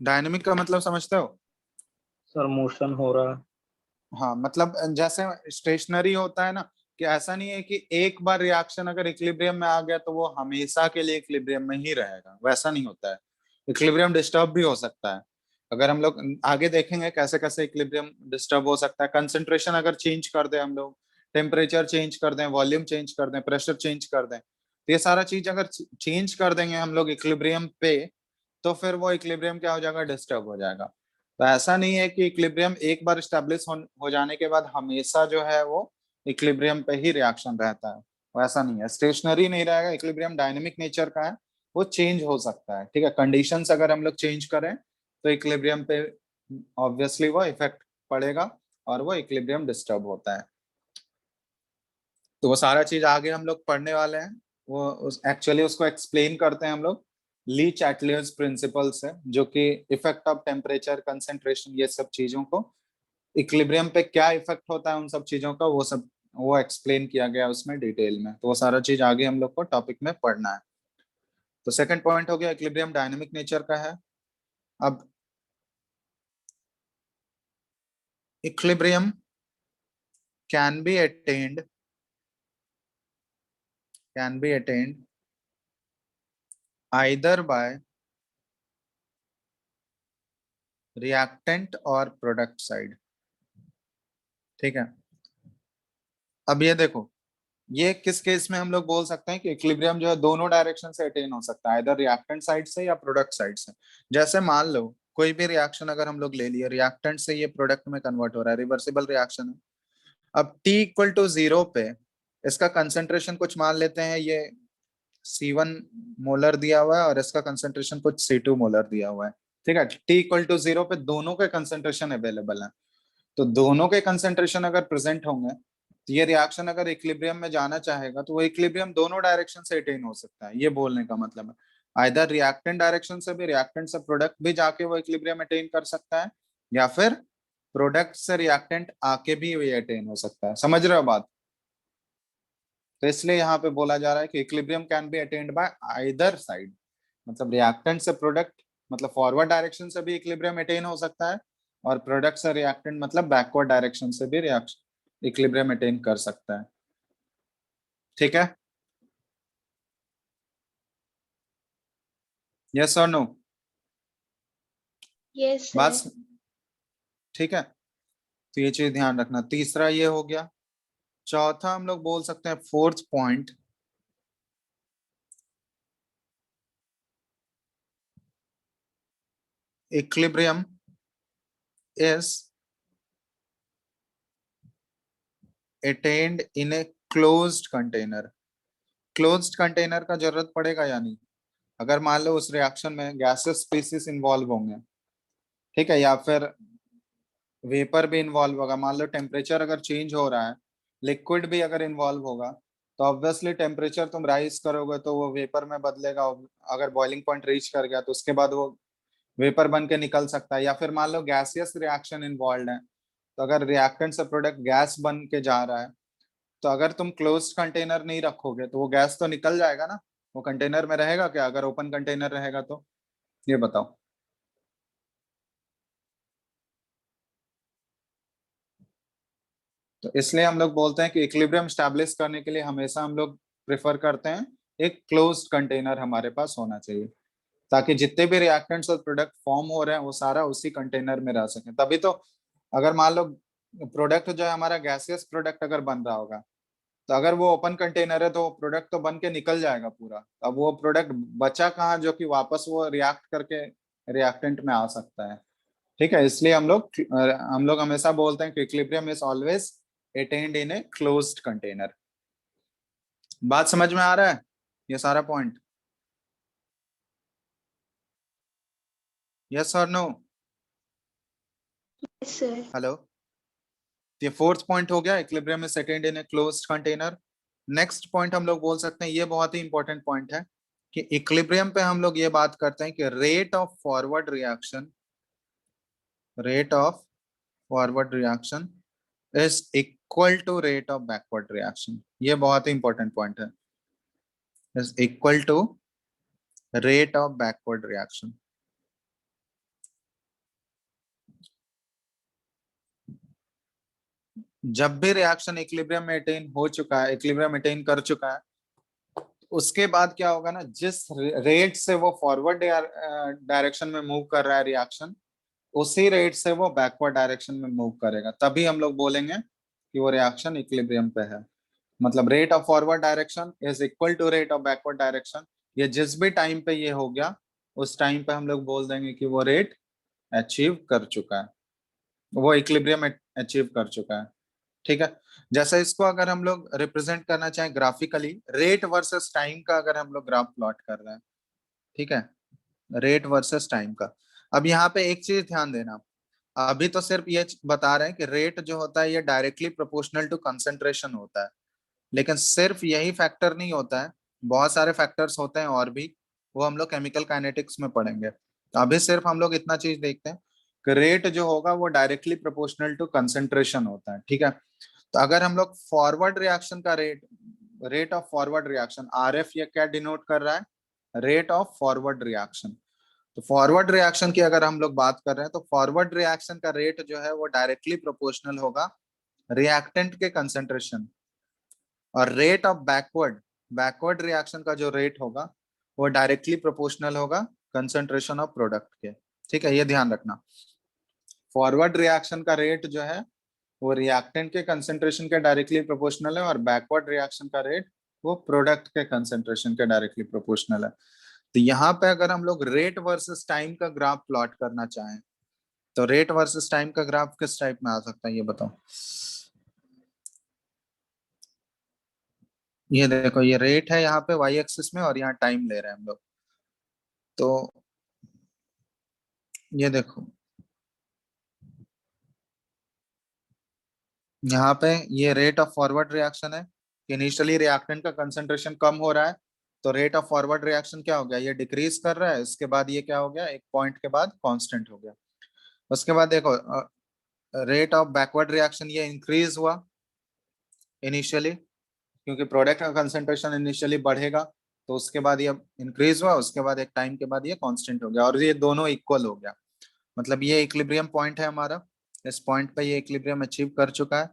डायनामिक का मतलब समझते हो? सर मोशन हो रहा है। हाँ मतलब जैसे स्टेशनरी होता है ना, कि ऐसा नहीं है कि एक बार रिएक्शन अगर इक्विलिब्रियम में आ गया तो वो हमेशा के लिए इक्विलिब्रियम में ही रहेगा, वैसा नहीं होता है। इक्विलिब्रियम डिस्टर्ब भी हो सकता है। अगर हम लोग आगे देखेंगे कैसे कैसे इक्विलिब्रियम डिस्टर्ब हो सकता है। कंसंट्रेशन अगर चेंज कर दे हम लोग, टेम्परेचर चेंज कर दें, वॉल्यूम चेंज कर दें, प्रेशर चेंज कर दें, तो ये सारा चीज अगर चेंज कर देंगे हम लोग इक्विलिब्रियम पे, तो फिर वो इक्विलिब्रियम क्या हो जाएगा, डिस्टर्ब हो जाएगा। तो ऐसा नहीं है कि इक्विलिब्रियम एक बार स्टैब्लिश हो जाने के बाद हमेशा जो है वो इक्विलिब्रियम पे ही रिएक्शन रहता है, वो ऐसा नहीं है, स्टेशनरी नहीं रहेगा। इक्विलिब्रियम डायनेमिक नेचर का है, वो चेंज हो सकता है। ठीक है, कंडीशंस अगर हम लोग चेंज करें तो इक्विलिब्रियम पे ऑब्वियसली वो इफेक्ट पड़ेगा और वो इक्विलिब्रियम डिस्टर्ब होता है। तो वो सारा चीज आगे हम लोग पढ़ने वाले हैं। वो एक्चुअली उसको एक्सप्लेन करते हैं हम लोग ली चैटलियर्स प्रिंसिपल से, जो कि इफेक्ट ऑफ टेम्परेचर, कंसेंट्रेशन, ये सब चीजों को इक्विलिब्रियम पे क्या इफेक्ट होता है उन सब चीजों का, वो सब वो एक्सप्लेन किया गया उसमें डिटेल में। तो वो सारा चीज आगे हम लोग को टॉपिक में पढ़ना है। तो सेकंड पॉइंट हो गया इक्विलिब्रियम डायनेमिक नेचर का है। अब equilibrium can be attend either by reactant और प्रोडक्ट साइड। ठीक है, अब ये देखो, ये किस केस में हम लोग बोल सकते हैं कि इक्विलिब्रियम जो है दोनों डायरेक्शन से अटेन हो सकता है, इधर रिएक्टेंट साइड से या प्रोडक्ट साइड से। जैसे मान लो कोई भी रिएक्शन अगर हम लोग ले लिए, रिएक्टेंट से ये प्रोडक्ट में कन्वर्ट हो रहा है, रिवर्सिबल रिएक्शन है। अब T=0 पे इसका कंसेंट्रेशन कुछ मान लेते हैं, ये C1 मोलर दिया हुआ है और इसका कंसेंट्रेशन कुछ C2 मोलर दिया हुआ है। ठीक है, T=0 पे दोनों के कंसेंट्रेशन अवेलेबल है। तो दोनों के कंसेंट्रेशन अगर प्रेजेंट होंगे तो ये रिएक्शन अगर इक्विलिब्रियम में जाना चाहेगा तो वो इक्विलिब्रियम दोनों डायरेक्शन से अटेन हो सकता है। ये बोलने का मतलब है आइदर रिएक्टेंट डायरेक्शन से भी, रिएक्टेंट से प्रोडक्ट भी जाके वो इक्विलिब्रियम अटेन कर सकता है, या फिर प्रोडक्ट से रिएक्टेंट आके भी ये अटेन हो सकता है। समझ रहे हो बात? तो इसलिए यहाँ पे बोला जा रहा है कि equilibrium can be attend bye either side, मतलब रिएक्टेंट से प्रोडक्ट मतलब फॉरवर्ड डायरेक्शन से भी इक्विलिब्रियम अटेन हो सकता है, और प्रोडक्ट से रिएक्टेंट मतलब बैकवर्ड डायरेक्शन से भी रिएक्शन इक्विलिब्रियम अटेन कर सकता है। ठीक है, यस और नो? Yes, sir. बस ठीक है, तो ये चीज ध्यान रखना। तीसरा ये हो गया। चौथा हम लोग बोल सकते हैं fourth point, equilibrium is attained in a closed container। Closed container का जरूरत पड़ेगा या नहीं? अगर मान लो उस रिएक्शन में गैसेस स्पीसीज इन्वॉल्व होंगे, ठीक है, या फिर वेपर भी इन्वॉल्व होगा, मान लो टेम्परेचर अगर चेंज हो रहा है, लिक्विड भी अगर इन्वॉल्व होगा, तो ऑब्वियसली टेम्परेचर तुम राइज करोगे तो वो वेपर में बदलेगा। अगर बॉइलिंग पॉइंट रीच कर गया तो उसके बाद वो वेपर बन के निकल सकता है। या फिर मान लो गैसियस रिएक्शन इन्वॉल्व है, तो अगर रिएक्टेंट से प्रोडक्ट गैस बन के जा रहा है, तो अगर तुम क्लोज्ड कंटेनर नहीं रखोगे तो वो गैस तो निकल जाएगा ना, वो कंटेनर में रहेगा क्या अगर ओपन कंटेनर रहेगा तो? ये बताओ। तो इसलिए हम लोग बोलते हैं कि इक्विलिब्रियम स्टैब्लिश करने के लिए हमेशा हम लोग प्रेफर करते हैं एक क्लोज्ड कंटेनर हमारे पास होना चाहिए, ताकि जितने भी रिएक्टेंट्स और प्रोडक्ट फॉर्म हो रहे हैं वो सारा उसी कंटेनर में रह सके। तभी तो अगर मान लो प्रोडक्ट जो है हमारा गैसियस प्रोडक्ट अगर बन रहा होगा, तो अगर वो ओपन कंटेनर है तो प्रोडक्ट तो बन के निकल जाएगा पूरा, अब वो प्रोडक्ट बचा कहाँ जो कि वापस वो रिएक्ट करके रिएक्टेंट में आ सकता है। ठीक है, इसलिए हम लोग हमेशा बोलते हैं कि equilibrium is always attend in a closed container. बात समझ में आ रहा है ये सारा पॉइंट? यस और नो? Yes, sir. हेलो, ये फोर्थ पॉइंट हो गया, equilibrium is attend in a closed container. Next point हम लोग बोल सकते हैं, ये बहुत ही इंपॉर्टेंट पॉइंट है, कि इक्विलिब्रियम पे हम लोग ये बात करते हैं कि rate of forward reaction is equal to rate of backward reaction. ये बहुत ही इंपॉर्टेंट पॉइंट है, is equal to rate of backward reaction. जब भी रिएक्शन इक्विलिब्रियम में अटेन हो चुका है, इक्विलिब्रियम अटेन कर चुका है, उसके बाद क्या होगा ना, जिस रेट से वो फॉरवर्ड डायरेक्शन में मूव कर रहा है रिएक्शन, उसी रेट से वो बैकवर्ड डायरेक्शन में मूव करेगा, तभी हम लोग बोलेंगे कि वो रिएक्शन इक्विलिब्रियम पे है। मतलब rate of forward direction is equal to rate of backward direction. ये जिस भी टाइम पे ये हो गया, उस टाइम पे हम लोग बोल देंगे कि वो रेट अचीव कर चुका है, वो इक्विलिब्रियम अचीव कर चुका है। ठीक है, जैसे इसको अगर हम लोग रिप्रेजेंट करना चाहें ग्राफिकली, रेट वर्सेस टाइम का अगर हम लोग ग्राफ प्लॉट कर रहे हैं, ठीक है, रेट वर्सेस टाइम का। अब यहाँ पे एक चीज ध्यान देना, अभी तो सिर्फ ये बता रहे हैं कि रेट जो होता है ये डायरेक्टली प्रोपोर्शनल टू कंसंट्रेशन होता है, लेकिन सिर्फ यही फैक्टर नहीं होता है, बहुत सारे फैक्टर्स होते हैं और भी, वो हम लोग केमिकल काइनेटिक्स में पढ़ेंगे। तो अभी सिर्फ हम लोग इतना चीज देखते हैं कि रेट जो होगा वो डायरेक्टली प्रोपोर्शनल टू कंसंट्रेशन होता है। ठीक है, तो अगर हम लोग फॉरवर्ड रिएक्शन का rate of forward reaction, RF ये क्या डिनोट कर रहा है, रेट ऑफ फॉरवर्ड रिएक्शन। तो फॉरवर्ड रिएक्शन की अगर हम लोग बात कर रहे हैं, तो फॉरवर्ड रिएक्शन का रेट जो है वो डायरेक्टली प्रोपोर्शनल होगा रिएक्टेंट के कंसंट्रेशन, और रेट ऑफ बैकवर्ड रिएक्शन का जो रेट होगा वो डायरेक्टली प्रोपोर्शनल होगा कंसंट्रेशन ऑफ प्रोडक्ट के। ठीक है, ये ध्यान रखना, फॉरवर्ड रिएक्शन का रेट जो है वो रिएक्टेंट के कंसंट्रेशन के डायरेक्टली प्रोपोर्शनल है, और बैकवर्ड रिएक्शन का रेट वो प्रोडक्ट के कंसंट्रेशन के डायरेक्टली प्रोपोर्शनल है। तो यहाँ पे अगर हम लोग रेट वर्सेस टाइम का ग्राफ प्लॉट करना चाहें, तो रेट वर्सेस टाइम का ग्राफ किस टाइप में आ सकता है ये बताओ। ये देखो, ये रेट है यहाँ पे वाई एक्सिस में, और यहाँ टाइम ले रहे हैं हम लोग। तो ये देखो, यहाँ पे ये रेट ऑफ फॉरवर्ड रिएक्शन है, इनिशियली रिएक्टेंट का कंसंट्रेशन कम हो रहा है, तो रेट ऑफ फॉरवर्ड रिएक्शन क्या हो गया, ये डिक्रीज कर रहा है, इसके बाद ये क्या हो गया, एक पॉइंट के बाद कांस्टेंट हो गया। उसके बाद देखो रेट ऑफ बैकवर्ड रिएक्शन ये इंक्रीज हुआ इनिशियली, क्योंकि प्रोडक्ट का कंसंट्रेशन इनिशियली बढ़ेगा, तो उसके बाद ये इंक्रीज हुआ, उसके बाद एक टाइम के बाद ये कांस्टेंट हो गया, और ये दोनों इक्वल हो गया। मतलब ये इक्विलिब्रियम पॉइंट है हमारा, इस पॉइंट पे ये इक्विलिब्रियम अचीव कर चुका है,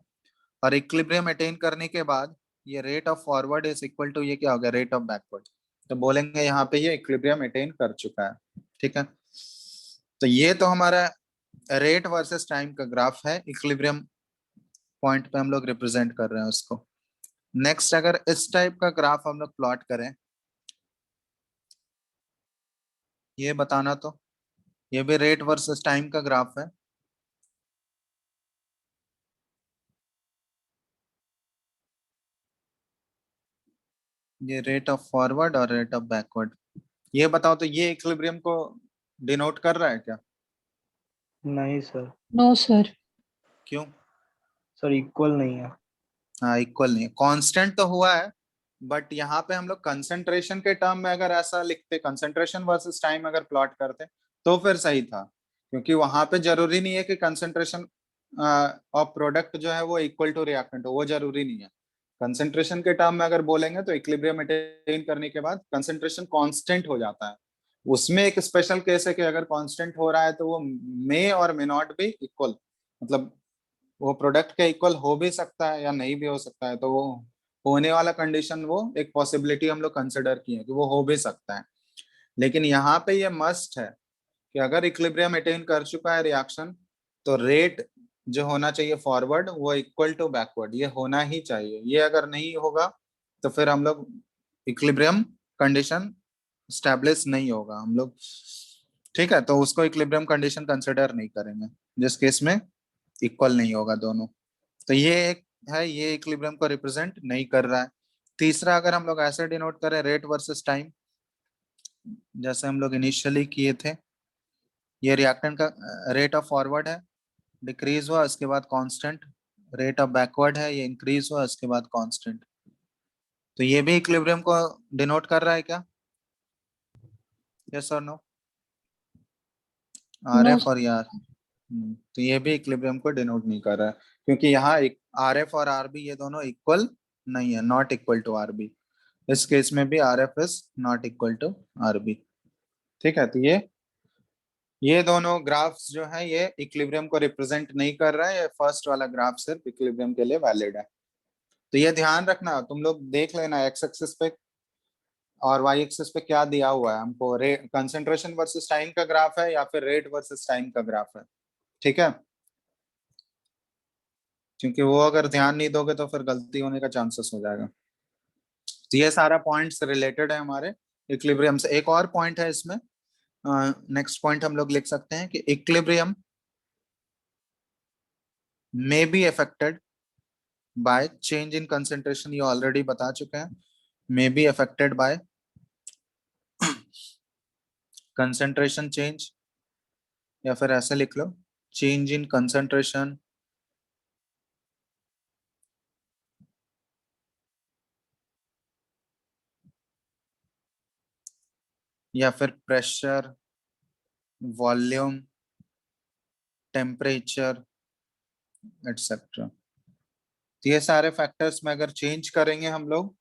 और इक्विलिब्रियम अटेन करने के बाद ये rate of forward is equal to ये क्या हो गया, रेट ऑफ बैकवर्ड। तो बोलेंगे यहाँ पे ये इक्विलिब्रियम अटेन कर चुका है। ठीक है, तो ये तो हमारा रेट वर्सेस टाइम का ग्राफ है, इक्विलिब्रियम पॉइंट पे हम लोग रिप्रेजेंट कर रहे हैं उसको। नेक्स्ट अगर इस टाइप का ग्राफ हम लोग प्लॉट करें, ये बताना, तो ये भी रेट वर्सेस टाइम का ग्राफ है। ये रेट ऑफ फॉरवर्ड और रेट ऑफ बैकवर्ड, ये बताओ तो ये इक्विलिब्रियम को डिनोट कर रहा है क्या? नहीं सर। No sir. क्यों? सर इक्वल नहीं है। हाँ, इक्वल नहीं है, कांस्टेंट तो हुआ है, बट यहाँ पे हम लोग कंसंट्रेशन के टर्म में अगर ऐसा लिखते, कंसंट्रेशन वर्सेस टाइम अगर प्लॉट करते, तो फिर सही था, क्योंकि वहां पे जरूरी नहीं है कि कंसंट्रेशन ऑफ प्रोडक्ट जो है वो इक्वल टू रिएक्टेंट हो, वो जरूरी नहीं है। कंसंट्रेशन के टर्म में अगर बोलेंगे तो इक्विलिब्रियम अटेन करने के बाद कंसंट्रेशन कांस्टेंट हो जाता है। उसमें एक स्पेशल केस है कि अगर कांस्टेंट हो रहा है तो वो मे और मे नॉट भी इक्वल, मतलब वो प्रोडक्ट के इक्वल हो भी सकता है या नहीं भी हो सकता है, तो वो होने वाला कंडीशन, वो एक पॉसिबिलिटी हम लोग कंसिडर किए कि वो हो भी सकता है। लेकिन यहाँ पे ये मस्ट है कि अगर इक्विलिब्रियम अटेन कर चुका है रिएक्शन, तो रेट जो होना चाहिए फॉरवर्ड वो इक्वल टू बैकवर्ड, ये होना ही चाहिए। ये अगर नहीं होगा तो फिर हम लोग इक्विलिब्रियम कंडीशन स्टैब्लिश नहीं होगा हम लोग। ठीक है, तो उसको इक्विलिब्रियम कंडीशन कंसिडर नहीं करेंगे जिस केस में इक्वल नहीं होगा दोनों। तो ये एक है, ये इक्विलिब्रियम को रिप्रेजेंट नहीं कर रहा है। तीसरा अगर हम लोग ऐसे डिनोट करें रेट वर्सेस टाइम, जैसे हम लोग इनिशियली किए थे, ये रिएक्टेंट का रेट ऑफ फॉरवर्ड है, डिक्रीज हुआ उसके बाद कांस्टेंट, रेट ऑफ बैकवर्ड है, ये इंक्रीज हुआ उसके बाद कांस्टेंट। तो ये भी इक्विलिब्रियम को डिनोट कर रहा है क्या? यस और नो? आर नो एफ और आर, तो ये भी इक्विलिब्रियम को डिनोट नहीं कर रहा है, क्योंकि यहाँ आर एफ और आर बी ये दोनों इक्वल नहीं है, not equal to R B. इस केस में भी R F is not equal to R B. ठीक है, तो ये दोनों ग्राफ्स जो है ये इक्विलिब्रियम को रिप्रेजेंट नहीं कर रहा है, ये फर्स्ट वाला ग्राफ सिर्फ इक्विलिब्रियम के लिए वैलिड है। तो ये ध्यान रखना, तुम लोग देख लेना एक्स एक्सिस पे और वाई एक्सिस पे क्या दिया हुआ है हमको, कंसंट्रेशन वर्सेस टाइम का ग्राफ है या फिर रेट वर्सेस टाइम का ग्राफ है। ठीक है, क्योंकि वो अगर ध्यान नहीं दोगे तो फिर गलती होने का चांसेस हो जाएगा। तो ये सारा पॉइंट्स रिलेटेड है हमारे इक्विलिब्रियम से। एक और पॉइंट है इसमें, नेक्स्ट पॉइंट हम लोग लिख सकते हैं कि equilibrium may be affected by change in concentration, ये ऑलरेडी बता चुके हैं, may be affected by concentration change, या फिर ऐसे लिख लो चेंज इन कंसंट्रेशन या फिर प्रेशर, वॉल्यूम, टेम्परेचर एटसेट्रा। ये सारे फैक्टर्स में अगर चेंज करेंगे हम लोग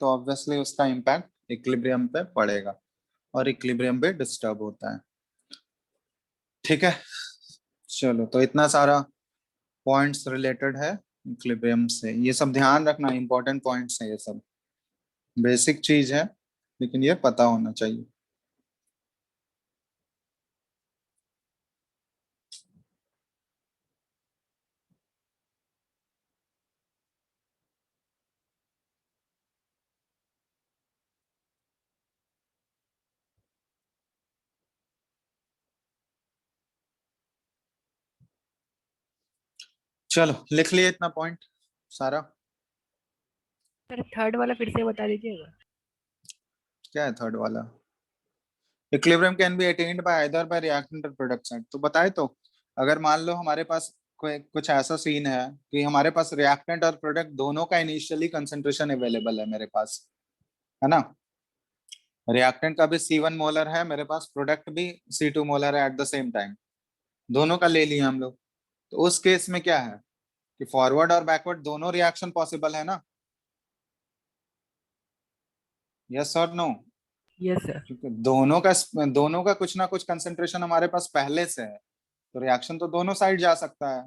तो ऑब्वियसली उसका इम्पैक्ट इक्विलिब्रियम पे पड़ेगा और इक्विलिब्रियम भी डिस्टर्ब होता है। ठीक है, चलो तो इतना सारा पॉइंट्स रिलेटेड है इक्विलिब्रियम से, ये सब ध्यान रखना, इंपॉर्टेंट पॉइंट्स हैं ये सब, बेसिक चीज है लेकिन ये पता होना चाहिए। चलो लिख लिए इतना पॉइंट सारा। सर थर्ड वाला फिर से बता दीजिएगा। क्या है थर्ड वाला? Equilibrium can be attend bye either bye reactant और प्रोडक्ट साइड। तो बताए तो, अगर मान लो हमारे पास कोई कुछ ऐसा सीन है कि हमारे पास रिएक्टेंट और प्रोडक्ट दोनों का इनिशियली कंसंट्रेशन अवेलेबल है मेरे पास, है ना, रिएक्टेंट का भी C1 मोलर है मेरे पास, प्रोडक्ट भी C2 मोलर है एट द सेम टाइम, दोनों का ले लिया हम लोग। तो उस केस में क्या है कि फॉरवर्ड और बैकवर्ड दोनों रिएक्शन पॉसिबल है ना, यस और नो? Yes sir. क्योंकि दोनों का कुछ ना कुछ कंसंट्रेशन हमारे पास पहले से है, तो रिएक्शन तो दोनों साइड जा सकता है।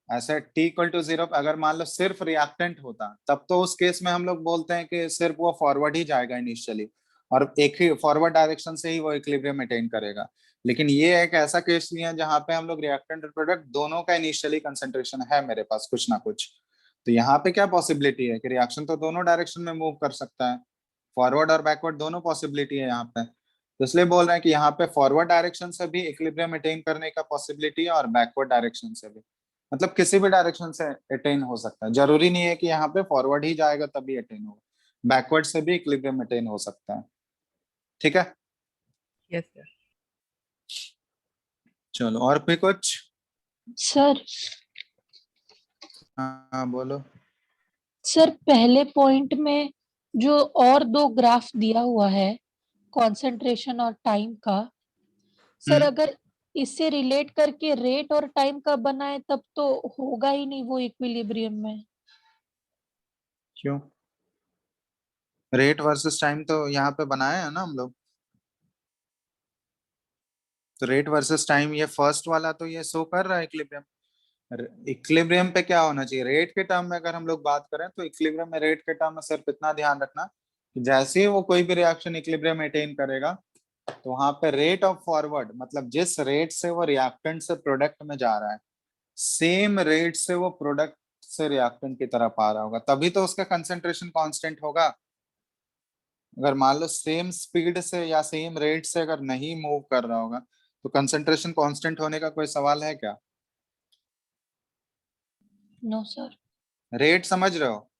ऐसे T=0 अगर मान लो सिर्फ रिएक्टेंट होता तब तो उस केस में हम लोग बोलते हैं कि सिर्फ वो फॉरवर्ड ही जाएगा इनिशियली और एक ही फॉरवर्ड डायरेक्शन से ही वो इक्विलिब्रियम अटेन करेगा। लेकिन ये एक ऐसा केस लिया है जहां पे हम लोग रिएक्टेंट और प्रोडक्ट दोनों का इनिशियली कंसंट्रेशन है मेरे पास कुछ ना कुछ, तो यहाँ पे क्या पॉसिबिलिटी है कि रिएक्शन तो दोनों डायरेक्शन में मूव कर सकता है, फॉरवर्ड और बैकवर्ड दोनों पॉसिबिलिटी है यहाँ पे। तो इसलिए बोल रहे हैं कि यहाँ पे फॉरवर्ड डायरेक्शन से भी इक्विलिब्रियम अटेन करने का पॉसिबिलिटी है और बैकवर्ड डायरेक्शन से भी, मतलब किसी भी डायरेक्शन से अटेन हो सकता है, जरूरी नहीं है कि यहाँ पे फॉरवर्ड ही जाएगा तभी अटेन होगा, बैकवर्ड से भी इक्विलिब्रियम अटेन हो सकता है। ठीक है, यस सर। चलो और भी कुछ? सर हाँ बोलो। सर पहले पॉइंट में जो और दो ग्राफ दिया हुआ है कंसंट्रेशन और टाइम का, सर अगर इससे रिलेट करके रेट और टाइम का बनाए तब तो होगा ही नहीं वो इक्विलिब्रियम में। क्यों? रेट वर्सेस टाइम तो यहाँ पे बनाया है ना हम लोग, तो रेट वर्सेस टाइम ये फर्स्ट वाला तो ये शो कर रहा है इक्विलिब्रियम। इक्विलिब्रियम पे क्या होना चाहिए, रेट के टर्म में अगर हम लोग बात करें तो इक्विलिब्रियम में रेट के टर्म में सिर्फ इतना ध्यान रखना कि जैसे ही वो कोई भी रिएक्शन इक्विलिब्रियम अटेन करेगा तो वहां पे रेट ऑफ फॉरवर्ड, मतलब जिस रेट से वो रिएक्टेंट से प्रोडक्ट में जा रहा है सेम रेट से वो प्रोडक्ट से रिएक्टेंट की तरफ आ रहा होगा, तभी तो उसका कंसंट्रेशन कांस्टेंट होगा। अगर मान लो सेम स्पीड से या सेम रेट से अगर नहीं मूव कर रहा होगा तो कंसंट्रेशन कांस्टेंट होने का कोई सवाल है क्या? No sir. रेट समझ रहे हो,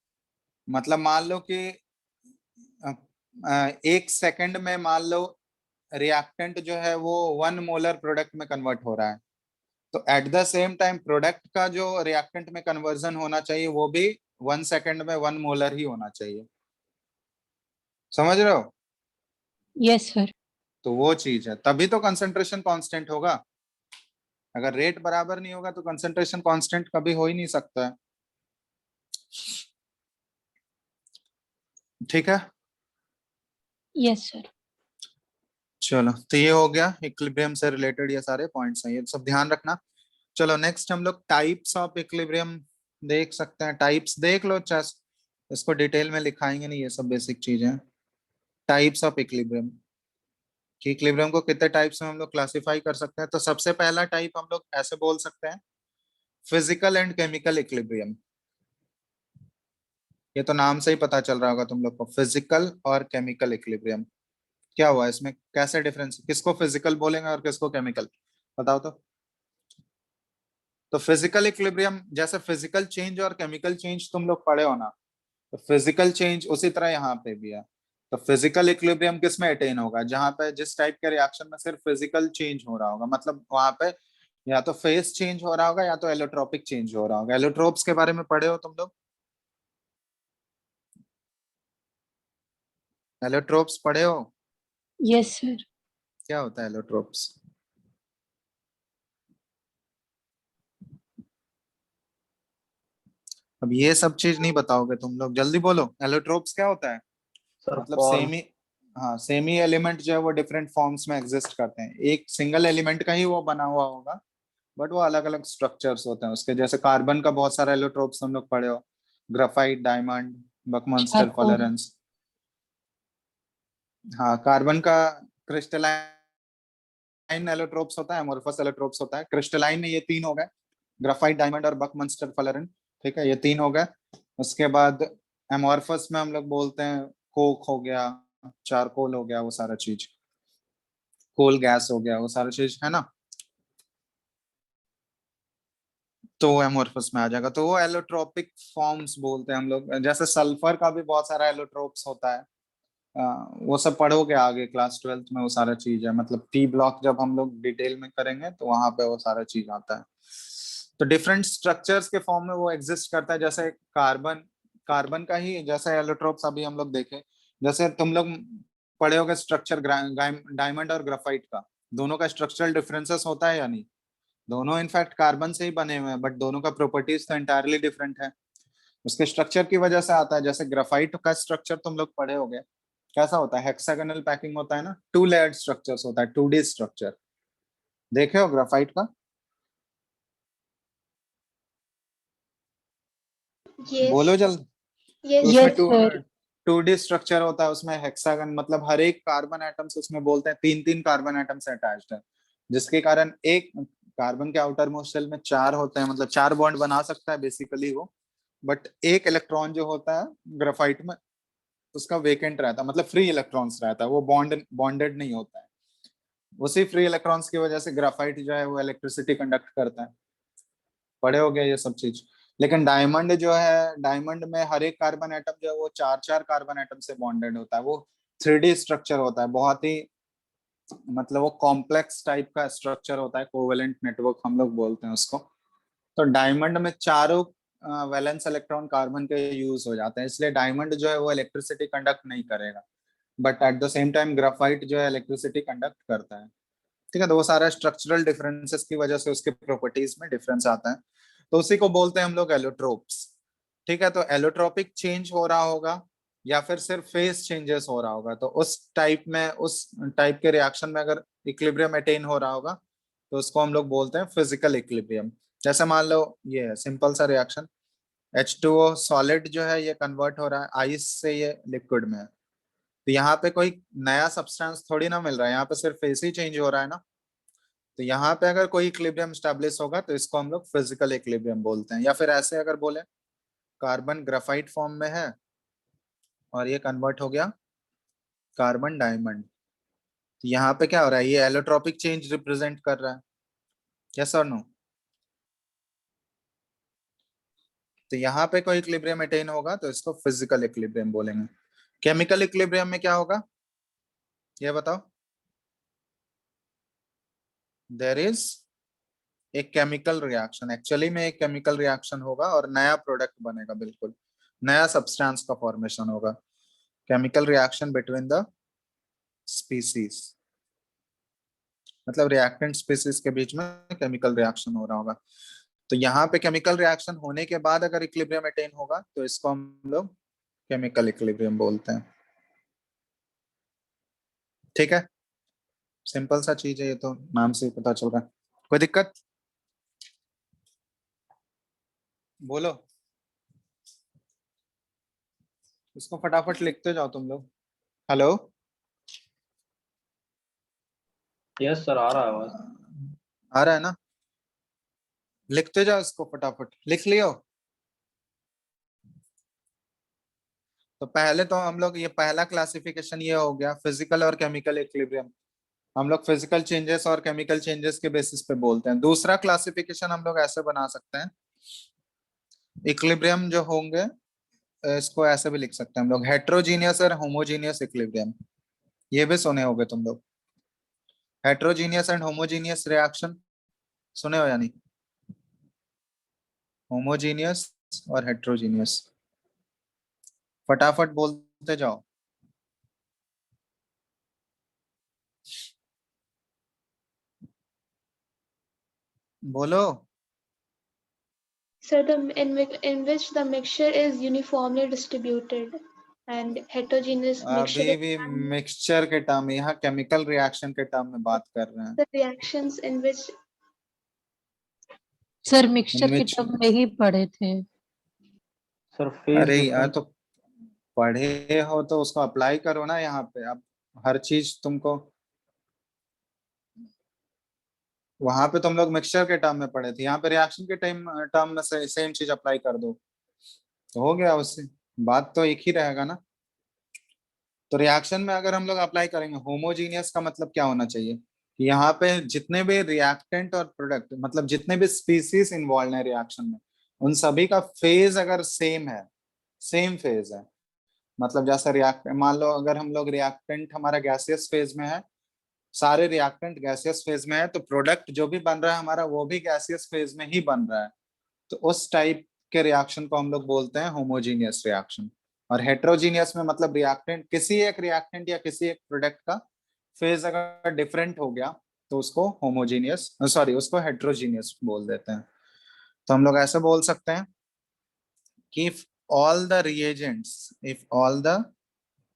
मतलब मान लो कि एक सेकंड में मान लो रिएक्टेंट जो है वो 1 मोलर प्रोडक्ट में कन्वर्ट हो रहा है, तो eight the same time product का जो रिएक्टेंट में कन्वर्जन होना चाहिए वो भी 1 सेकंड में 1 मोलर ही होना चाहिए, समझ रहे हो? Yes sir. तो वो चीज है, तभी तो कंसंट्रेशन कांस्टेंट होगा। अगर रेट बराबर नहीं होगा तो कंसंट्रेशन कांस्टेंट कभी हो ही नहीं सकता है। ठीक है, यस सर। चलो तो ये हो गया इक्विलिब्रियम से रिलेटेड, ये सारे पॉइंट्स हैं, ये सब ध्यान रखना। चलो नेक्स्ट हम लोग टाइप्स ऑफ इक्विलिब्रियम देख सकते हैं। टाइप्स देख लो, चेस इसको डिटेल में लिखाएंगे नहीं, ये सब बेसिक चीजें। टाइप्स ऑफ इक्विलिब्रियम, कि इक्विलिब्रियम को कितने टाइप्स में हम लोग क्लासिफाई कर सकते हैं। तो सबसे पहला टाइप हम लोग ऐसे बोल सकते हैं, फिजिकल एंड केमिकल इक्विलिब्रियम। ये तो नाम से ही पता चल रहा होगा तुम लोग को, फिजिकल और केमिकल इक्विलिब्रियम। क्या हुआ इसमें, कैसे डिफरेंस, किसको फिजिकल बोलेंगे और किसको केमिकल, बताओ तो फिजिकल इक्विलिब्रियम, जैसे फिजिकल चेंज और केमिकल चेंज तुम लोग पढ़े हो ना, तो फिजिकल चेंज उसी तरह यहाँ पे भी है। तो फिजिकल इक्विलिब्रियम किस में अटेन होगा, जहां पे जिस टाइप के रिएक्शन में सिर्फ फिजिकल चेंज हो रहा होगा, मतलब वहां पे या तो फेस चेंज हो रहा होगा या तो एलोट्रोपिक चेंज हो रहा होगा। एलोट्रोप्स के बारे में पढ़े हो तुम लोग, एलोट्रोप्स पढ़े हो? Yes sir. क्या होता है एलोट्रोप्स? अब ये सब चीज नहीं बताओगे तुम लोग, जल्दी बोलो, एलोट्रोप्स क्या होता है? सर मतलब कॉल। सेमी, हाँ सेमी एलिमेंट जो है वो डिफरेंट फॉर्म्स में एग्जिस्ट करते हैं, एक सिंगल एलिमेंट का ही वो बना हुआ होगा, बट वो अलग अलग स्ट्रक्चर्स होते हैं उसके। जैसे कार्बन का बहुत सारा एलोट्रोप्स हम लोग पढ़े हो, ग्राफाइट, डायमंड, बकमंस्टर, चारकोल। फॉलरेंस। हाँ कार्बन का क्रिस्टलाइन एलोट्रोप्स होता है, एमोर्फस एलोट्रोप्स होता है। क्रिस्टलाइन में ये तीन हो गए, ग्राफाइट, डायमंड और बकमंस्टर फॉलरेन, ठीक है, ये तीन हो गए। उसके बाद एमोर्फस में हम लोग बोलते हैं कोक हो गया, चारकोल हो गया, वो सारा चीज, कोल गैस हो गया, वो सारा चीज है ना, तो वो एमोर्फस में आ जाएगा। तो वो एलोट्रोपिक फॉर्म्स बोलते हैं हम लोग। जैसे सल्फर का भी बहुत सारा एलोट्रोप्स होता है, वो सब पढ़ोगे आगे क्लास 12th में, वो सारा चीज है, मतलब टी ब्लॉक जब हम लोग डिटेल में करेंगे तो वहां पे वो सारा चीज आता है। तो डिफरेंट स्ट्रक्चर्स के फॉर्म में वो एग्जिस्ट करता है। जैसे कार्बन, कार्बन का ही जैसे एलोट्रोप्स अभी हम लोग देखें, जैसे तुम लोग पढ़े होगे स्ट्रक्चर डायमंड और ग्राफाइट का, दोनों का स्ट्रक्चरल डिफरेंसेस होता है या नहीं? दोनों इनफैक्ट कार्बन से ही बने हुए हैं, बट दोनों का प्रॉपर्टीज तो एंटायरली डिफरेंट है, उसके स्ट्रक्चर की वजह से आता है। जैसे ग्राफाइट का स्ट्रक्चर तुम लोग पढ़े होगे, कैसा होता है, हेक्सागोनल पैकिंग होता है ना, टू लेयर्ड स्ट्रक्चर्स होता है, 2D स्ट्रक्चर, देखे हो ग्राफाइट का? बोलो Yes. जल्द। तो Yes, उसमें sir. Yes to sir. 2D structure होता है, उसमें हेक्सागन मतलब हर एक कार्बन एटम्स उसमें बोलते हैं तीन तीन कार्बन एटम से अटैच्ड है, जिसके कारण एक कार्बन के आउटर मोस्ट शेल में चार होते हैं, मतलब चार बॉन्ड बना सकता है बेसिकली वो, बट एक इलेक्ट्रॉन जो होता है ग्राफाइट में उसका वेकेंट रहता है, मतलब फ्री इलेक्ट्रॉन्स रहता है, वो बॉन्डेड नहीं होता है। उसी फ्री इलेक्ट्रॉन्स की वजह से ग्राफाइट जो है वो इलेक्ट्रिसिटी कंडक्ट करता है, पढ़े हो गया ये सब चीज। लेकिन डायमंड जो है, डायमंड में हर एक कार्बन एटम जो है वो चार चार कार्बन एटम से बॉन्डेड होता है, वो 3D स्ट्रक्चर होता है, बहुत ही मतलब वो कॉम्प्लेक्स टाइप का स्ट्रक्चर होता है, कोवेलेंट नेटवर्क हम लोग बोलते हैं उसको। तो डायमंड में चारों वैलेंस इलेक्ट्रॉन कार्बन के यूज हो जाते हैं, इसलिए डायमंड जो है वो इलेक्ट्रिसिटी कंडक्ट नहीं करेगा, but at the same time graphite जो है इलेक्ट्रिसिटी कंडक्ट करता है, ठीक है। तो वो सारा स्ट्रक्चरल डिफरेंसेस की वजह से उसके प्रॉपर्टीज में डिफरेंस आता है, तो उसी को बोलते हैं हम लोग एलोट्रोप्स, ठीक है। तो एलोट्रोपिक चेंज हो रहा होगा या फिर सिर्फ फेस चेंजेस हो रहा होगा, तो उस टाइप में, उस टाइप के रिएक्शन में अगर इक्विलिब्रियम अटेन हो रहा होगा तो उसको हम लोग बोलते हैं फिजिकल इक्विलिब्रियम। जैसे मान लो ये है सिंपल सा रिएक्शन, H2O सॉलिड जो है ये कन्वर्ट हो रहा है आइस से, ये लिक्विड में है, तो यहाँ पे कोई नया सब्सटेंस थोड़ी ना मिल रहा है, यहाँ पे सिर्फ फेस ही चेंज हो रहा है ना। तो यहाँ पे अगर कोई इक्विलिब्रियम स्टैब्लिश होगा तो इसको हम लोग फिजिकल इक्विलिब्रियम बोलते हैं। या फिर ऐसे अगर बोले, कार्बन ग्राफाइट फॉर्म में है और ये कन्वर्ट हो गया कार्बन डायमंड, तो यहाँ पे क्या हो रहा है, ये एलोट्रोपिक चेंज रिप्रेजेंट कर रहा है, यस और नो? तो यहाँ पे कोई इक्विलिब्रियम अटेन होगा तो इसको फिजिकल इक्विलिब्रियम बोलेंगे। केमिकल इक्विलिब्रियम में क्या होगा ये बताओ? देयर इज एक केमिकल रिएक्शन, एक्चुअली में एक केमिकल रिएक्शन होगा और नया प्रोडक्ट बनेगा, बिल्कुल नया सब्सटेंस का फॉर्मेशन होगा, chemical reaction between the species, मतलब रिएक्टेंट स्पीसीज के बीच में केमिकल रिएक्शन हो रहा होगा। तो यहाँ पे केमिकल रिएक्शन होने के बाद अगर इक्विलिब्रियम अटेन होगा तो इसको हम लोग केमिकल इक्विलिब्रियम बोलते हैं, ठीक है। सिंपल सा चीज है ये तो, नाम से ही पता चल रहा है। कोई दिक्कत? बोलो, इसको फटाफट लिखते जाओ तुम लोग। हेलो, यस सर, आ रहा है आवाज। आ रहा है ना? लिखते जाओ इसको फटाफट, लिख लियो। तो पहले तो हम लोग, ये पहला क्लासिफिकेशन ये हो गया फिजिकल और केमिकल इक्विलिब्रियम। हम लोग फिजिकल चेंजेस और केमिकल चेंजेस के बेसिस पे बोलते हैं। दूसरा क्लासिफिकेशन हम लोग ऐसे बना सकते हैं, इक्विलिब्रियम जो होंगे, इसको ऐसे भी लिख सकते हैं हम लोग, हेट्रोजीनियस और होमोजीनियस इक्विलिब्रियम। ये भी सुने होगे तुम लोग, हेट्रोजीनियस एंड होमोजीनियस रिएक्शन सुने हो या नहीं? होमोजीनियस और हेट्रोजीनियस, फटाफट बोलते जाओ। बोलो। Sir, in which the mixture is uniformly distributed and heterogeneous mixture अभी is भी मिक्सचर के टर्म, यहाँ केमिकल रिएक्शन के टर्म में बात कर रहे हैं। the reactions in which sir mixture के Which- टर्म में ही पढ़े थे। सर फेज अरे यार, डिफरेंस। तो पढ़े हो तो उसको अप्लाई करो ना यहाँ पे। अब हर चीज तुमको, वहां पे तुम लोग मिक्सचर के टर्म में पढ़े थे, यहाँ पे रिएक्शन के टर्म में से सेम चीज अप्लाई कर दो तो हो गया, उससे बात तो एक ही रहेगा ना। तो रिएक्शन में अगर हम लोग अप्लाई करेंगे, होमोजीनियस का मतलब क्या होना चाहिए कि यहाँ पे जितने भी रिएक्टेंट और प्रोडक्ट, मतलब जितने भी स्पीसीज इन्वॉल्व है रिएक्शन में, उन सभी का फेज अगर सेम है, सेम फेज है, मतलब जैसा रिएक्ट, मान लो अगर हम लोग रिएक्टेंट हमारा गैसियस फेज में है, सारे रिएक्टेंट गैसियस फेज में है, तो प्रोडक्ट जो भी बन रहा है हमारा वो भी गैसियस फेज में ही बन रहा है, तो उस टाइप के रिएक्शन को हम लोग बोलते हैं होमोजीनियस रिएक्शन। और हेट्रोजीनियस में मतलब रिएक्टेंट, किसी एक रिएक्टेंट या किसी एक प्रोडक्ट का फेज अगर डिफरेंट हो गया तो उसको होमोजीनियस, सॉरी, उसको हेट्रोजीनियस बोल देते हैं। तो हम लोग ऐसे बोल सकते हैं कि if all the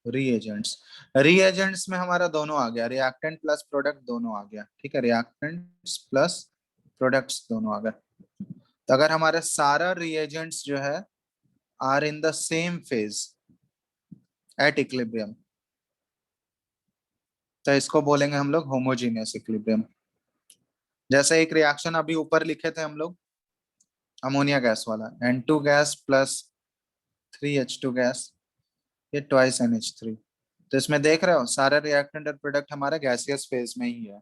reagents में हमारा दोनों आ गया, रिएक्टेंट प्लस प्रोडक्ट दोनों आ गया, ठीक है, रिएक्टेंट्स प्लस प्रोडक्ट्स दोनों आ गए। तो अगर हमारे सारा रिएजेंट्स जो है are in the same phase at equilibrium, तो इसको बोलेंगे हम लोग होमोजीनियस इक्विलिब्रियम। जैसे एक रिएक्शन अभी ऊपर लिखे थे हम लोग, अमोनिया गैस वाला, N2 gas plus 3H2 gas, ये ट्वाइस NH3। तो इसमें देख रहे हो सारा रिएक्टेंट और प्रोडक्ट हमारा गैसियस फेज में ही है,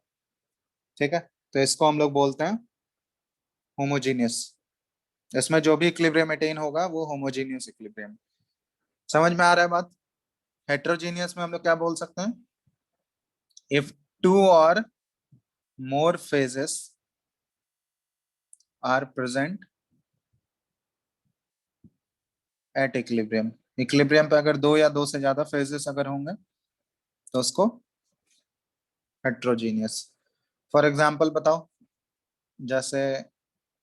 ठीक है। तो इसको हम लोग बोलते हैं होमोजीनियस। इसमें जो भी इक्विलिब्रियम अटेन होगा वो होमोजीनियस इक्विलिब्रियम। समझ में आ रहा है बात? हेट्रोजीनियस में हम लोग क्या बोल सकते हैं, इफ टू और मोर phases are present at equilibrium, equilibrium पे अगर दो या दो से ज्यादा फेजेस अगर होंगे तो उसको हेट्रोजीनियस। फॉर एग्जांपल बताओ, जैसे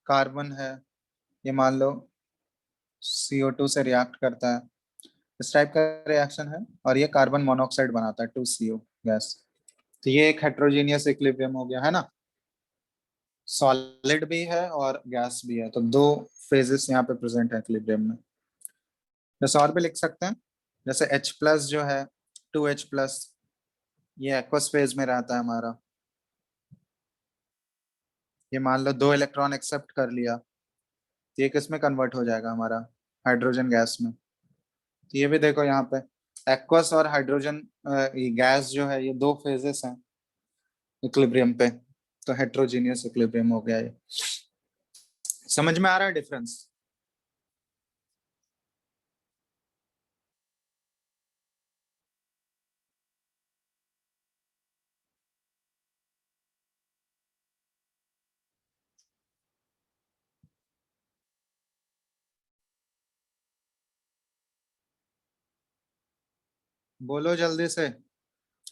कार्बन है, ये मान लो CO2 से रिएक्ट करता है, इस टाइप का रिएक्शन है, और ये कार्बन मोनोऑक्साइड बनाता है 2CO गैस, तो ये एक हेट्रोजीनियस इक्विलिब्रियम हो गया है ना, सॉलिड भी है और गैस भी है, तो दो फेजेस यहाँ पे प्रेजेंट है इक्विलिब्रियम में। जैसे और भी लिख सकते हैं, जैसे H प्लस जो है, 2H प्लस, ये एक्वस फेज में रहता है हमारा, ये मान लो दो इलेक्ट्रॉन एक्सेप्ट कर लिया, तो ये किस में कन्वर्ट हो जाएगा हमारा, हाइड्रोजन गैस में। तो ये भी देखो यहाँ पे एक्वस और हाइड्रोजन, ये गैस जो है, ये दो फेजेस हैं इक्विलिब्रियम पे, तो हेट्रोजीनियस इक्विलिब्रियम हो गया ये। समझ में आ रहा है डिफरेंस? बोलो जल्दी से।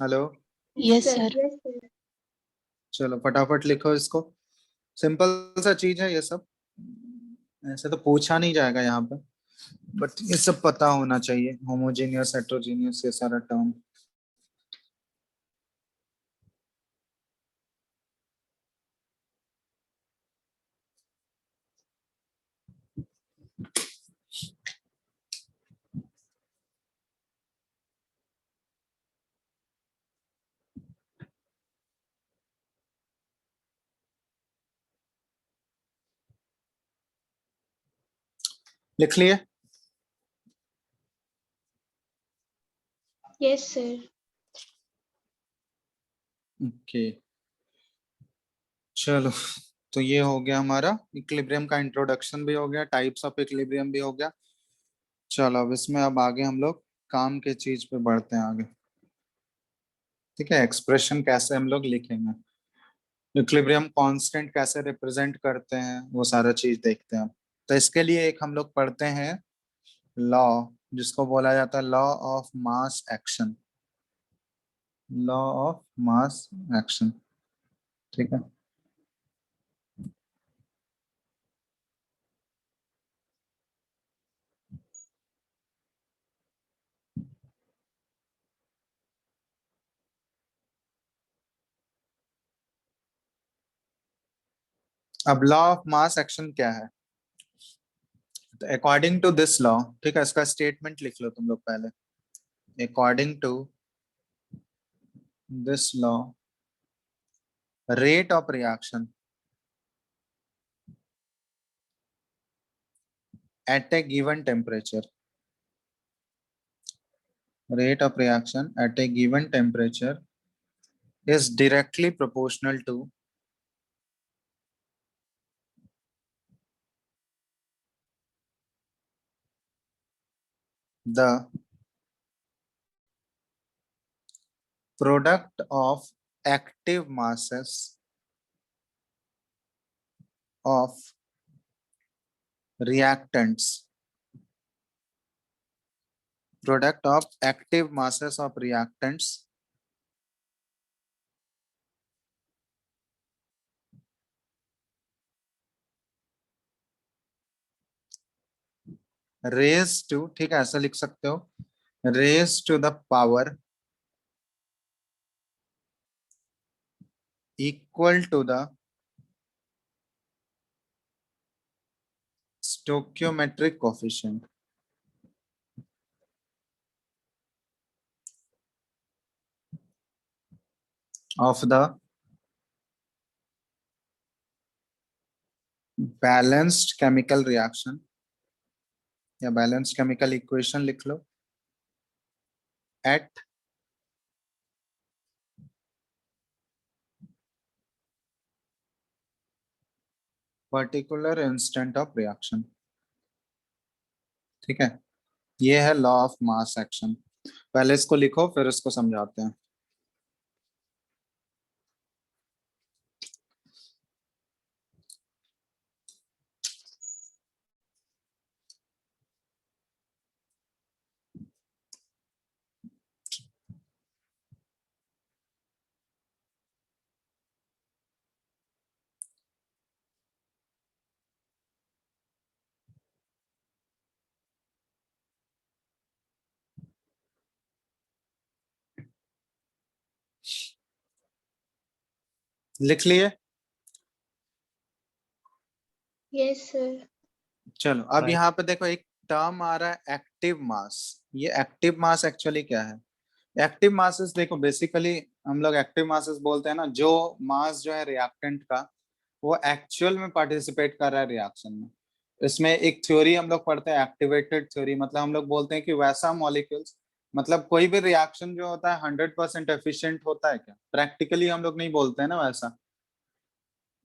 Hello, yes sir, sir. yes, sir. चलो फटाफट लिखो इसको। सिंपल सा चीज है ये सब, ऐसे तो पूछा नहीं जाएगा यहाँ पे, बट ये सब पता होना चाहिए, होमोजेनियस हेट्रोजीनियस ये सारा टर्म। लिख लिए? Yes, sir. ओके चलो, तो ये हो गया हमारा इक्विलिब्रियम का इंट्रोडक्शन भी हो गया, टाइप्स ऑफ इक्विलिब्रियम भी हो गया। चलो अब इसमें अब आगे हम लोग काम के चीज पे बढ़ते हैं आगे। ठीक है, एक्सप्रेशन कैसे हम लोग लिखेंगे, इक्विलिब्रियम कांस्टेंट कैसे रिप्रेजेंट करते हैं, वो सारा चीज देखते हैं। तो इसके लिए एक हम लोग पढ़ते हैं लॉ, जिसको बोला जाता है law of mass action. Law of mass action, ठीक है। अब लॉ ऑफ मास एक्शन क्या है? तो अकॉर्डिंग टू दिस लॉ, ठीक है, इसका स्टेटमेंट लिख लो तुम लोग पहले। According to this law, rate of reaction at a given temperature, rate of reaction at a given temperature is directly proportional to the product of active masses of reactants, product of active masses of reactants raised to, ठीक है ऐसा लिख सकते हो, raised to the power equal to the stoichiometric coefficient of the balanced chemical reaction, या balance chemical equation लिख लो, at particular instant of reaction। ठीक है, ये है लॉ ऑफ मास एक्शन। पहले इसको लिखो फिर इसको समझाते हैं। लिख लिए? Yes, sir. चलो अब Right. यहाँ पे देखो एक टर्म आ रहा है एक्टिव मास। ये एक्टिव मास एक्चुअली क्या है? एक्टिव मासेस देखो, बेसिकली हम लोग एक्टिव मासेस बोलते हैं ना, जो मास जो है रिएक्टेंट का वो एक्चुअल में पार्टिसिपेट कर रहा है रिएक्शन में। इसमें एक थ्योरी हम लोग पढ़ते हैं एक्टिवेटेड थ्योरी, मतलब हम लोग बोलते हैं कि वैसा मॉलिक्यूल्स, मतलब कोई भी रिएक्शन जो होता है 100% एफिशिएंट होता है क्या? प्रैक्टिकली हम लोग नहीं बोलते हैं ना वैसा,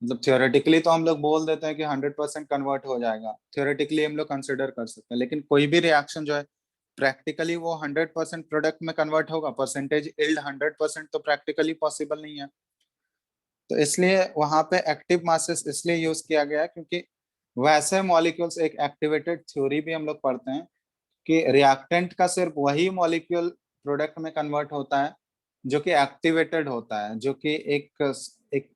मतलब थियोरेटिकली तो हम लोग बोल देते हैं कि 100% कन्वर्ट हो जाएगा, थियोरेटिकली हम लोग कंसिडर कर सकते हैं, लेकिन कोई भी रिएक्शन जो है प्रैक्टिकली वो 100% प्रोडक्ट में कन्वर्ट होगा? परसेंटेज इल्ड 100% तो प्रैक्टिकली पॉसिबल नहीं है। तो इसलिए वहां पे एक्टिव मासेस इसलिए यूज किया गया है क्योंकि वैसे मॉलिक्यूल्स, एक एक्टिवेटेड थ्योरी भी हम लोग पढ़ते हैं कि रिएक्टेंट का सिर्फ वही मॉलिक्यूल प्रोडक्ट में कन्वर्ट होता है जो कि एक्टिवेटेड होता है, जो कि एक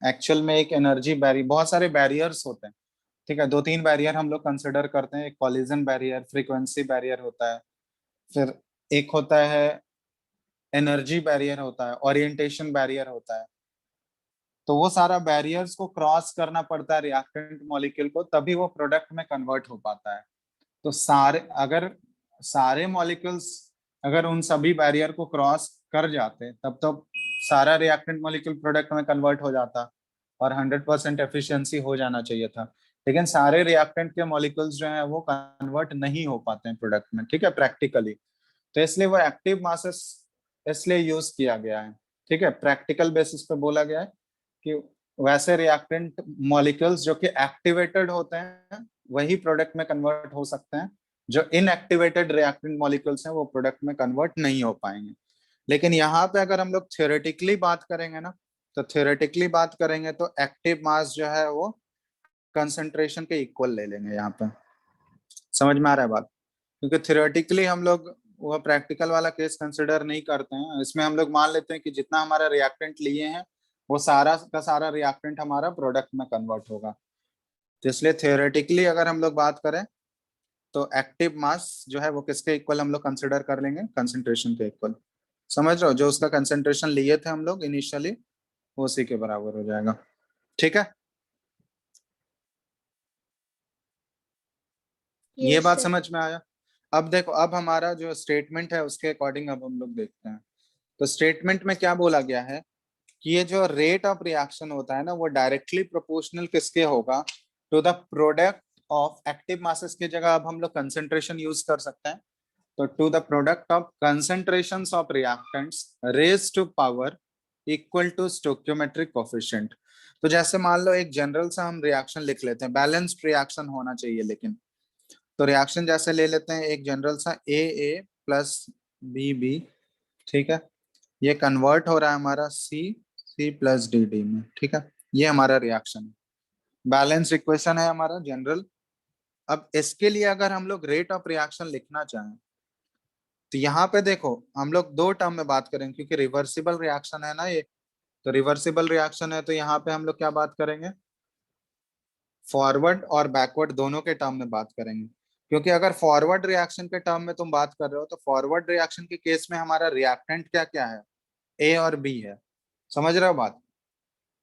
एक्चुअल में एक एनर्जी बैरियर, बहुत सारे बैरियर्स होते हैं, ठीक है, 2-3 बैरियर हम लोग कंसिडर करते हैं। एक कॉलिजन बैरियर, फ्रीक्वेंसी बैरियर होता है, फिर एक होता है एनर्जी बैरियर होता है, ओरिएंटेशन बैरियर होता है। तो वो सारा बैरियर्स को क्रॉस करना पड़ता है रिएक्टेंट मॉलिक्यूल को, तभी वो प्रोडक्ट में कन्वर्ट हो पाता है। तो अगर सारे मॉलिक्यूल्स अगर उन सभी बैरियर को क्रॉस कर जाते तब तो सारा रिएक्टेंट मॉलिक्यूल प्रोडक्ट में कन्वर्ट हो जाता और 100% एफिशिएंसी हो जाना चाहिए था। लेकिन सारे रिएक्टेंट के मॉलिक्यूल्स जो हैं वो कन्वर्ट नहीं हो पाते हैं प्रोडक्ट में, ठीक है, प्रैक्टिकली। तो इसलिए वो एक्टिव मासेस इसलिए यूज किया गया है, ठीक है, प्रैक्टिकल बेसिस पे बोला गया है कि वैसे रिएक्टेंट मॉलिक्यूल्स जो कि एक्टिवेटेड होते हैं वही प्रोडक्ट में कन्वर्ट हो सकते हैं, जो इनएक्टिवेटेड रिएक्टेंट मॉलिक्यूल्स हैं वो प्रोडक्ट में कन्वर्ट नहीं हो पाएंगे। लेकिन यहाँ पे अगर हम लोग थ्योरेटिकली बात करेंगे ना, तो थ्योरेटिकली बात करेंगे तो एक्टिव मास जो है वो कंसंट्रेशन के इक्वल ले लेंगे यहाँ पे। समझ में आ रहा है बात? क्योंकि थ्योरेटिकली हम लोग वो प्रैक्टिकल वाला केस कंसिडर नहीं करते हैं, इसमें हम लोग मान लेते हैं कि जितना हमारा रिएक्टेंट लिए हैं वो सारा का सारा रिएक्टेंट हमारा प्रोडक्ट में कन्वर्ट होगा। तो इसलिए थ्योरेटिकली अगर हम लोग बात करें तो एक्टिव मास जो है वो किसके इक्वल हम लोग कंसिडर कर लेंगे, कंसंट्रेशन के इक्वल। समझ रहे हो, जो उसका कंसंट्रेशन लिए थे हम लोग इनिशियली वो उसी के बराबर हो जाएगा, ठीक है। ये Yes, बात sir. समझ में आया? अब देखो, अब हमारा जो स्टेटमेंट है उसके अकॉर्डिंग अब हम लोग देखते हैं। तो स्टेटमेंट में क्या बोला गया है कि ये जो रेट ऑफ रिएक्शन होता है ना वो डायरेक्टली प्रोपोर्शनल किसके होगा, to the product of active masses की जगह अब हम लोग कंसंट्रेशन यूज कर सकते हैं। तो to the product of concentrations of reactants raise to power equal to stoichiometric coefficient. तो जैसे मान लो एक जनरल सा हम रिएक्शन लिख लेते हैं, बैलेंस्ड रिएक्शन होना चाहिए, लेकिन तो रिएक्शन जैसे ले लेते हैं एक जनरल सा ए प्लस बी, ठीक है, ये कन्वर्ट हो रहा है हमारा सी प्लस डी में, ठीक है, ये हमारा रिएक्शन है, बैलेंस इक्वेशन है हमारा जनरल। अब इसके लिए अगर हम लोग रेट ऑफ रिएक्शन लिखना चाहें तो यहाँ पे देखो हम लोग दो टर्म में बात करेंगे, क्योंकि रिवर्सिबल रिएक्शन है ना ये, तो रिवर्सिबल रिएक्शन है तो यहाँ पे हम लोग क्या बात करेंगे, फॉरवर्ड और बैकवर्ड दोनों के टर्म में बात करेंगे। क्योंकि अगर फॉरवर्ड रिएक्शन के टर्म में तुम बात कर रहे हो तो फॉरवर्ड रिएक्शन के केस में हमारा रिएक्टेंट क्या क्या है, ए और बी है। समझ रहे हो बात?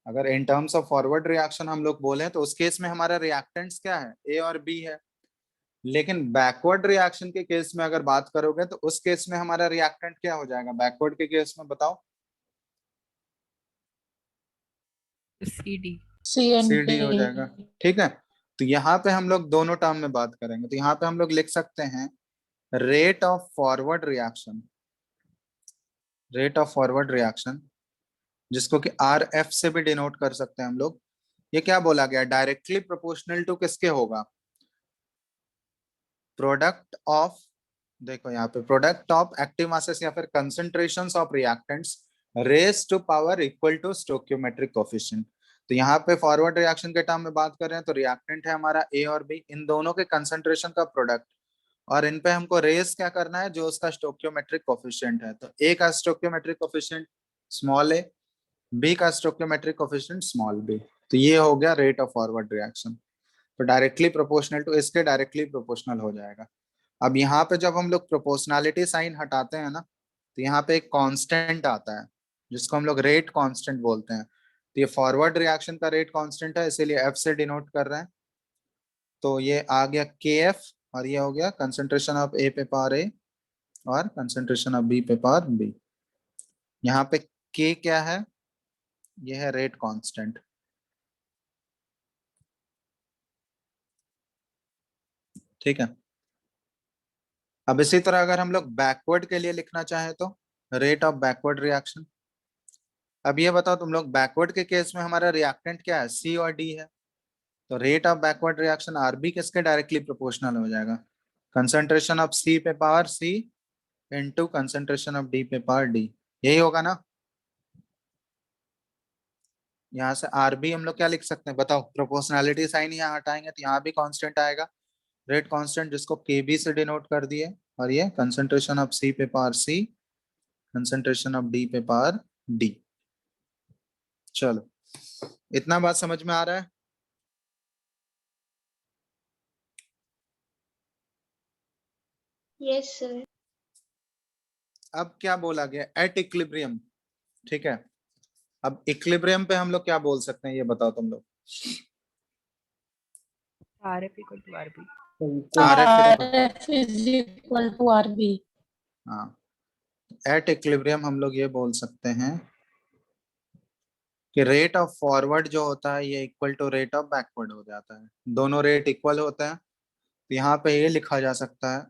अगर in terms of forward reaction हम लोग बोले तो उस केस में हमारा रिएक्टेंट्स क्या है, ए और बी है। लेकिन बैकवर्ड रिएक्शन के केस में अगर बात करोगे तो उस केस में हमारा रिएक्टेंट क्या हो जाएगा, बैकवर्ड के केस में बताओ? CD. सी एंड सी हो जाएगा, ठीक है। तो यहाँ पे हम लोग दोनों टर्म में बात करेंगे, तो यहाँ पे हम लोग लिख सकते हैं rate of forward reaction, rate of forward reaction जिसको कि आर एफ से भी डिनोट कर सकते हैं हम लोग। ये क्या बोला गया, डायरेक्टली प्रोपोर्शनल टू किसके होगा, प्रोडक्ट ऑफ, देखो यहाँ पे प्रोडक्ट ऑफ एक्टिव मासेस या फिर concentrations of reactants raise to power equal to stoichiometric coefficient. तो यहाँ पे फॉरवर्ड रिएक्शन के टर्म में बात कर रहे हैं तो रिएक्टेंट है हमारा ए और बी, इन दोनों के कंसंट्रेशन का प्रोडक्ट, और इन पे हमको रेज क्या करना है, जो उसका स्टोइकियोमेट्रिक कोएफिशिएंट है। तो ए का स्टोइकियोमेट्रिक कोएफिशिएंट स्मॉल ए, बी का स्टोइकियोमेट्रिक कोएफिशिएंट स्मॉल बी। तो ये हो गया रेट ऑफ फॉरवर्ड रिएक्शन। तो डायरेक्टली प्रोपोर्शनल टू इसके डायरेक्टली प्रोपोर्शनल हो जाएगा। अब यहाँ पे जब हम लोग प्रोपोर्शनैलिटी साइन हटाते हैं ना तो यहाँ पे एक कांस्टेंट आता है जिसको हम लोग रेट कांस्टेंट बोलते हैं। तो ये फॉरवर्ड रिएक्शन का रेट कांस्टेंट है, इसीलिए एफ से डिनोट कर रहे हैं। तो ये आ गया के एफ, और ये हो गया कंसंट्रेशन ऑफ ए पे पावर ए और कंसंट्रेशन ऑफ बी पे पावर बी। यहाँ पे के क्या है, ये है रेट कांस्टेंट, ठीक है। अब इसी तरह अगर हम लोग बैकवर्ड के लिए लिखना चाहें तो रेट ऑफ बैकवर्ड रिएक्शन। अब ये बताओ तुम लोग, बैकवर्ड के केस में हमारा रिएक्टेंट क्या है, सी और डी है, तो rate of backward reaction R B किसके डायरेक्टली प्रोपोर्शनल हो जाएगा, कंसंट्रेशन ऑफ सी पे power C into concentration of D पे पावर डी, यही होगा ना। यहाँ से आर बी हम लोग क्या लिख सकते हैं बताओ, प्रोपोर्शनैलिटी साइन यहाँ हटाएंगे तो यहाँ भी कांस्टेंट आएगा, रेट कांस्टेंट जिसको के बी से डिनोट कर दिए, और ये कंसंट्रेशन ऑफ सी पे power C concentration of D पे पावर डी। चलो, इतना बात समझ में आ रहा है? Yes, sir. अब क्या बोला गया, एट इक्विलिब्रियम, ठीक है। अब इक्विलिब्रियम पे हम लोग क्या बोल सकते हैं ये बताओ तुम लोग। RF equal to RB. RF is equal to RB. हाँ, एट इक्विलिब्रियम हम लोग ये बोल सकते हैं कि रेट ऑफ फॉरवर्ड जो होता है ये equal to rate of backward हो जाता है, दोनों रेट इक्वल होते हैं। तो यहाँ पे ये लिखा जा सकता है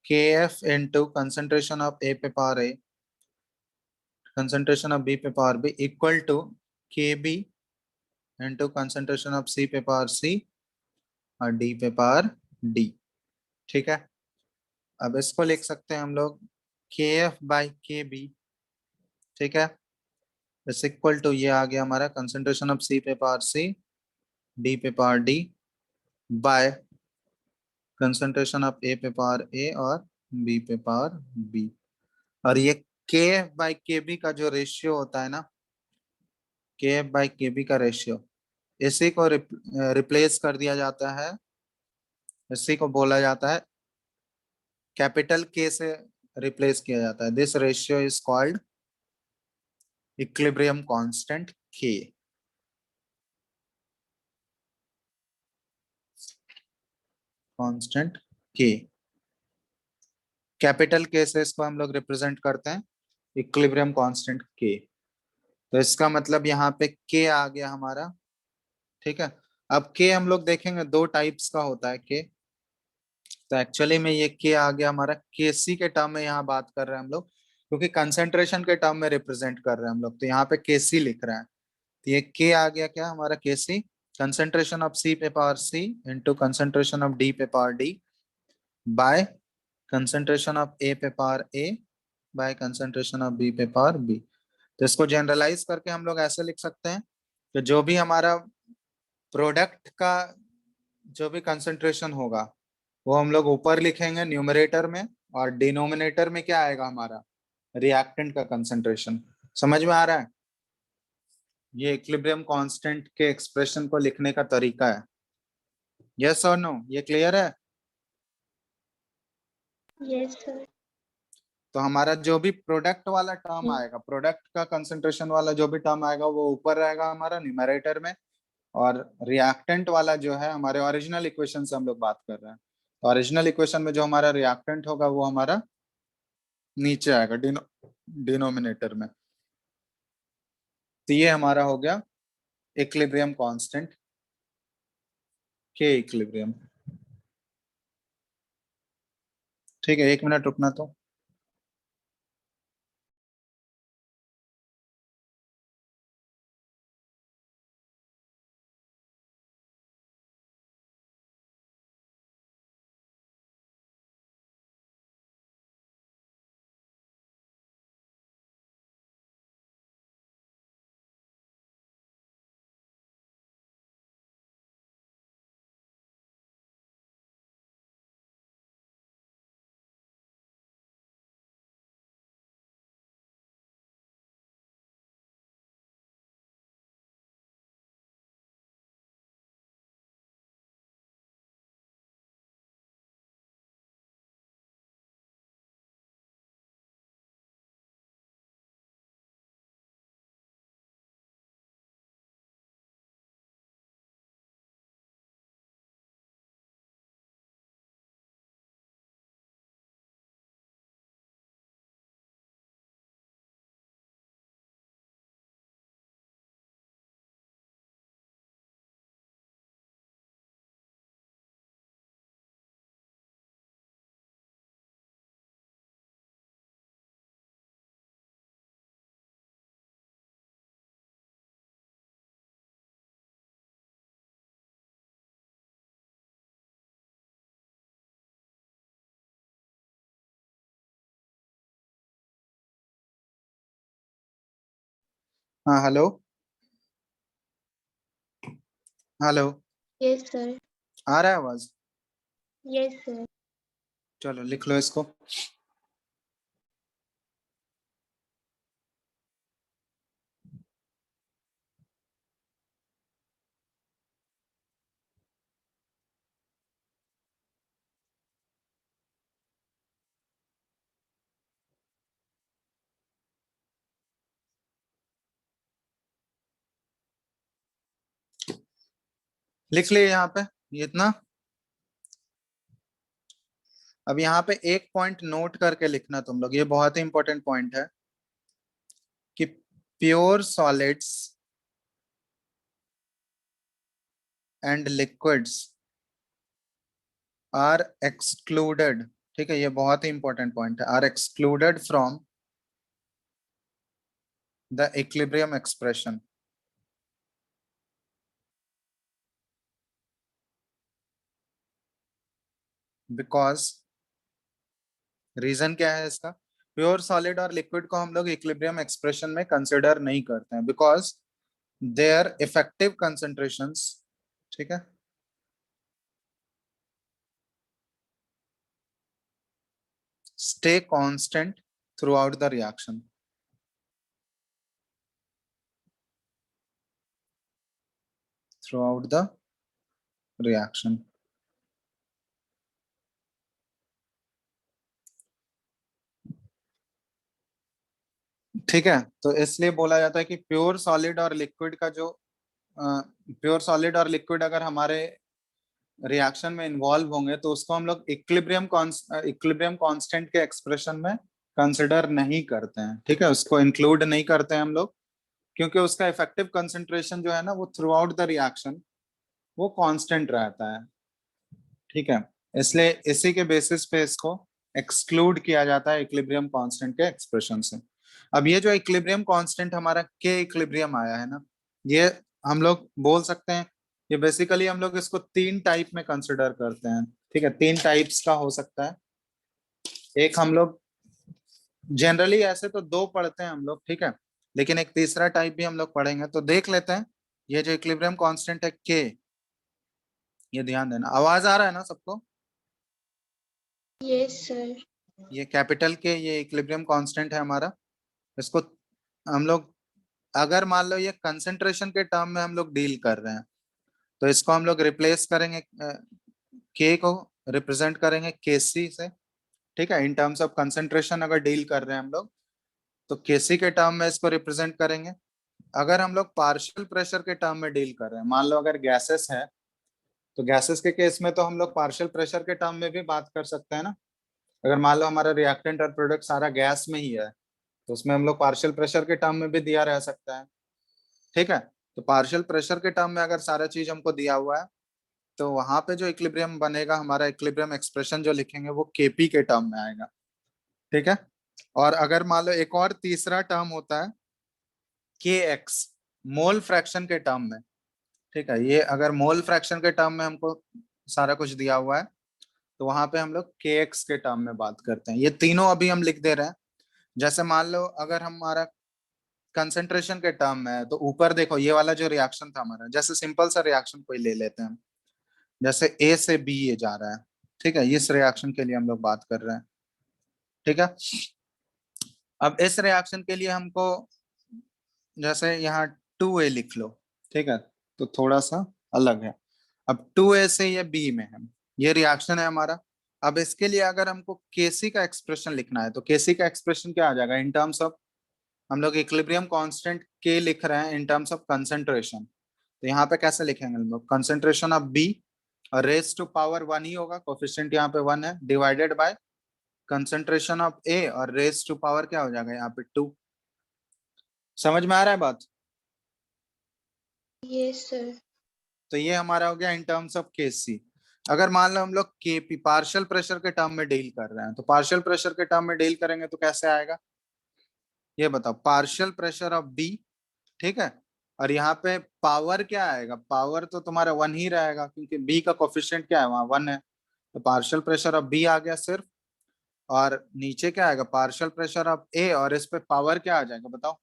KF into concentration of A पे power A, concentration of B पे power B equal to KB into concentration of C पे पावर सी और डी पे पावर डी। ठीक है, अब इसको लिख सकते हैं हम लोग KF बाई KB। ठीक है, इस इक्वल टू ये आ गया हमारा कंसेंट्रेशन ऑफ सी पे पावर सी डी पे power D by concentration of A पे पावर ए और बी पे पावर बी। और ये KF बाई KB का जो रेशियो होता है ना, KF बाई KB का रेशियो, इसी को रिप्लेस कर दिया जाता है, इसी को बोला जाता है कैपिटल K से रिप्लेस किया जाता है। This ratio is called equilibrium constant K। Constant K, capital K से इसको हम लोग रिप्रेजेंट करते हैं इक्विलिब्रियम कांस्टेंट K। तो इसका मतलब यहाँ पे K आ गया हमारा। ठीक है, अब K हम लोग देखेंगे दो टाइप्स का होता है K। तो एक्चुअली में ये K आ गया हमारा KC के टर्म में यहाँ बात कर रहे हैं हम लोग, क्योंकि कंसेंट्रेशन के टर्म में रिप्रेजेंट कर रहे हैं हम लोग, तो यहाँ पे KC लिख रहे हैं। तो ये K आ गया क्या हमारा KC, कंसेंट्रेशन ऑफ C पे power C into concentration of D पे power D by concentration of A पे power A by concentration of B पे पावर B। तो इसको जनरलाइज करके हम लोग ऐसे लिख सकते हैं कि जो भी हमारा प्रोडक्ट का जो भी कंसेंट्रेशन होगा वो हम लोग ऊपर लिखेंगे न्यूमरेटर में, और डिनोमिनेटर में क्या आएगा हमारा रिएक्टेंट का कंसेंट्रेशन। समझ में आ रहा है? ये इक्विलिब्रियम कांस्टेंट के एक्सप्रेशन को लिखने का तरीका है। यस और नो, ये क्लियर है? Yes, sir. तो हमारा जो भी प्रोडक्ट वाला टर्म आएगा, प्रोडक्ट का कंसेंट्रेशन वाला जो भी टर्म आएगा वो ऊपर रहेगा हमारा न्यूमरेटर में, और रिएक्टेंट वाला जो है हमारे ओरिजिनल इक्वेशन से हम लोग बात कर रहे हैं, तो ओरिजिनल इक्वेशन में जो हमारा रिएक्टेंट होगा वो हमारा नीचे आएगा डिनोमिनेटर में। तो ये हमारा हो गया इक्विलिब्रियम कांस्टेंट के इक्विलिब्रियम। ठीक है, 1 मिनट रुकना तो। हाँ हेलो, हेलो, Yes, sir. आ रहा है आवाज? Yes, sir. चलो लिख लो इसको। लिख लिए यहाँ पे ये इतना। अब यहाँ पे एक पॉइंट नोट करके लिखना तुम लोग, ये बहुत ही इंपॉर्टेंट पॉइंट है कि pure solids and liquids are excluded, ठीक है, ये बहुत ही इंपॉर्टेंट पॉइंट है, are excluded from the equilibrium expression. Because reason क्या है इसका, प्योर सॉलिड और लिक्विड को हम लोग इक्विलिब्रियम एक्सप्रेशन में कंसिडर नहीं करते हैं बिकॉज देयर इफेक्टिव कंसेंट्रेशंस, ठीक है, stay constant throughout the reaction। throughout the reaction। ठीक है, तो इसलिए बोला जाता है कि प्योर सॉलिड और लिक्विड का जो प्योर सॉलिड और लिक्विड अगर हमारे रिएक्शन में इन्वॉल्व होंगे तो उसको हम लोग इक्विलिब्रियम कांस्टेंट के एक्सप्रेशन में कंसिडर नहीं करते हैं, ठीक है, उसको इंक्लूड नहीं करते हैं हम लोग, क्योंकि उसका इफेक्टिव कंसंट्रेशन जो है ना वो थ्रू आउट द रिएक्शन वो कांस्टेंट रहता है, ठीक है, इसलिए इसी के बेसिस पे इसको एक्सक्लूड किया जाता है इक्विलिब्रियम कांस्टेंट के एक्सप्रेशन से। अब ये जो इक्विलिब्रियम कांस्टेंट हमारा के इक्विलिब्रियम आया है ना, ये हम लोग बोल सकते हैं, ये बेसिकली हम लोग इसको 3 टाइप में कंसिडर करते हैं, ठीक है, 3 टाइप्स का हो सकता है। एक हम लोग जनरली ऐसे तो 2 पढ़ते हैं हम लोग, ठीक है, लेकिन एक तीसरा टाइप भी हम लोग पढ़ेंगे, तो देख लेते हैं। ये जो इक्विलिब्रियम कांस्टेंट है के, ये ध्यान देना, आवाज आ रहा है ना सबको? Yes, sir. ये कैपिटल के, ये इक्विलिब्रियम कांस्टेंट है हमारा। इसको हम लोग अगर मान लो ये कंसंट्रेशन के टर्म में हम लोग डील कर रहे हैं तो इसको हम लोग रिप्लेस करेंगे, के को रिप्रेजेंट करेंगे केसी से, ठीक है, इन टर्म्स ऑफ कंसंट्रेशन अगर डील कर रहे हैं हम लोग तो केसी के टर्म में इसको रिप्रेजेंट करेंगे। अगर हम लोग पार्शियल प्रेशर के टर्म में डील कर रहे हैं, मान लो अगर गैसेस है तो गैसेस के केस में तो हम लोग पार्शियल प्रेशर के टर्म में भी बात कर सकते हैं ना। अगर मान लो हमारा रिएक्टेंट और प्रोडक्ट सारा गैस में ही है तो उसमें हम लोग पार्शियल प्रेशर के टर्म में भी दिया रह सकता है, ठीक है, तो पार्शियल प्रेशर के टर्म में अगर सारा चीज हमको दिया हुआ है तो वहां पे जो इक्विलिब्रियम बनेगा, हमारा इक्विलिब्रियम एक्सप्रेशन जो लिखेंगे वो केपी के टर्म में आएगा, ठीक है। और अगर मान लो एक और तीसरा टर्म होता है के एक्स, मोल फ्रैक्शन के टर्म में, ठीक है, ये अगर मोल फ्रैक्शन के टर्म में हमको सारा कुछ दिया हुआ है तो वहां पे हम लोग के एक्स के टर्म में बात करते हैं। ये तीनों अभी हम लिख दे रहे हैं। जैसे मान लो अगर हमारा कंसंट्रेशन के टर्म में है तो ऊपर देखो ये वाला जो रिएक्शन था हमारा, जैसे सिंपल सा रिएक्शन कोई ले लेते हैं, जैसे ए से बी ये जा रहा है, ठीक है, इस रिएक्शन के लिए हम लोग बात कर रहे हैं, ठीक है। अब इस रिएक्शन के लिए हमको जैसे यहाँ 2A लिख लो, ठीक है, तो थोड़ा सा अलग है। अब 2A से ये बी में है, ये रिएक्शन है हमारा। अब इसके लिए अगर हमको केसी का एक्सप्रेशन लिखना है तो केसी का एक्सप्रेशन क्या आ जाएगा इन टर्म्स ऑफ, हम लोग इक्विलिब्रियम कांस्टेंट के लिख रहे हैं इन टर्म्स ऑफ कंसंट्रेशन, तो यहाँ पे कैसे लिखेंगे हम लोग, कंसंट्रेशन ऑफ बी और रेज टू पावर 1 ही होगा, कोफिशिएंट यहाँ पे 1 है, डिवाइडेड बाय कंसंट्रेशन ऑफ ए और रेज टू पावर क्या हो जाएगा यहाँ पे 2। समझ में आ रहा है बात? Yes, sir. तो ये हमारा हो गया इन टर्म्स ऑफ केसी। अगर मान लो हम लोग केपी पार्शियल प्रेशर के टर्म में डील कर रहे हैं तो पार्शियल प्रेशर के टर्म में डील करेंगे तो कैसे आएगा ये बताओ, पार्शियल प्रेशर ऑफ बी, ठीक है, और यहाँ पे पावर क्या आएगा, पावर तो तुम्हारा 1 ही रहेगा क्योंकि बी का कोफिशिएंट क्या है वहां 1 है, तो पार्शियल प्रेशर ऑफ बी आ गया सिर्फ, और नीचे क्या आएगा पार्शियल प्रेशर ऑफ ए और इस पे पावर क्या आ जाएगा बताओ,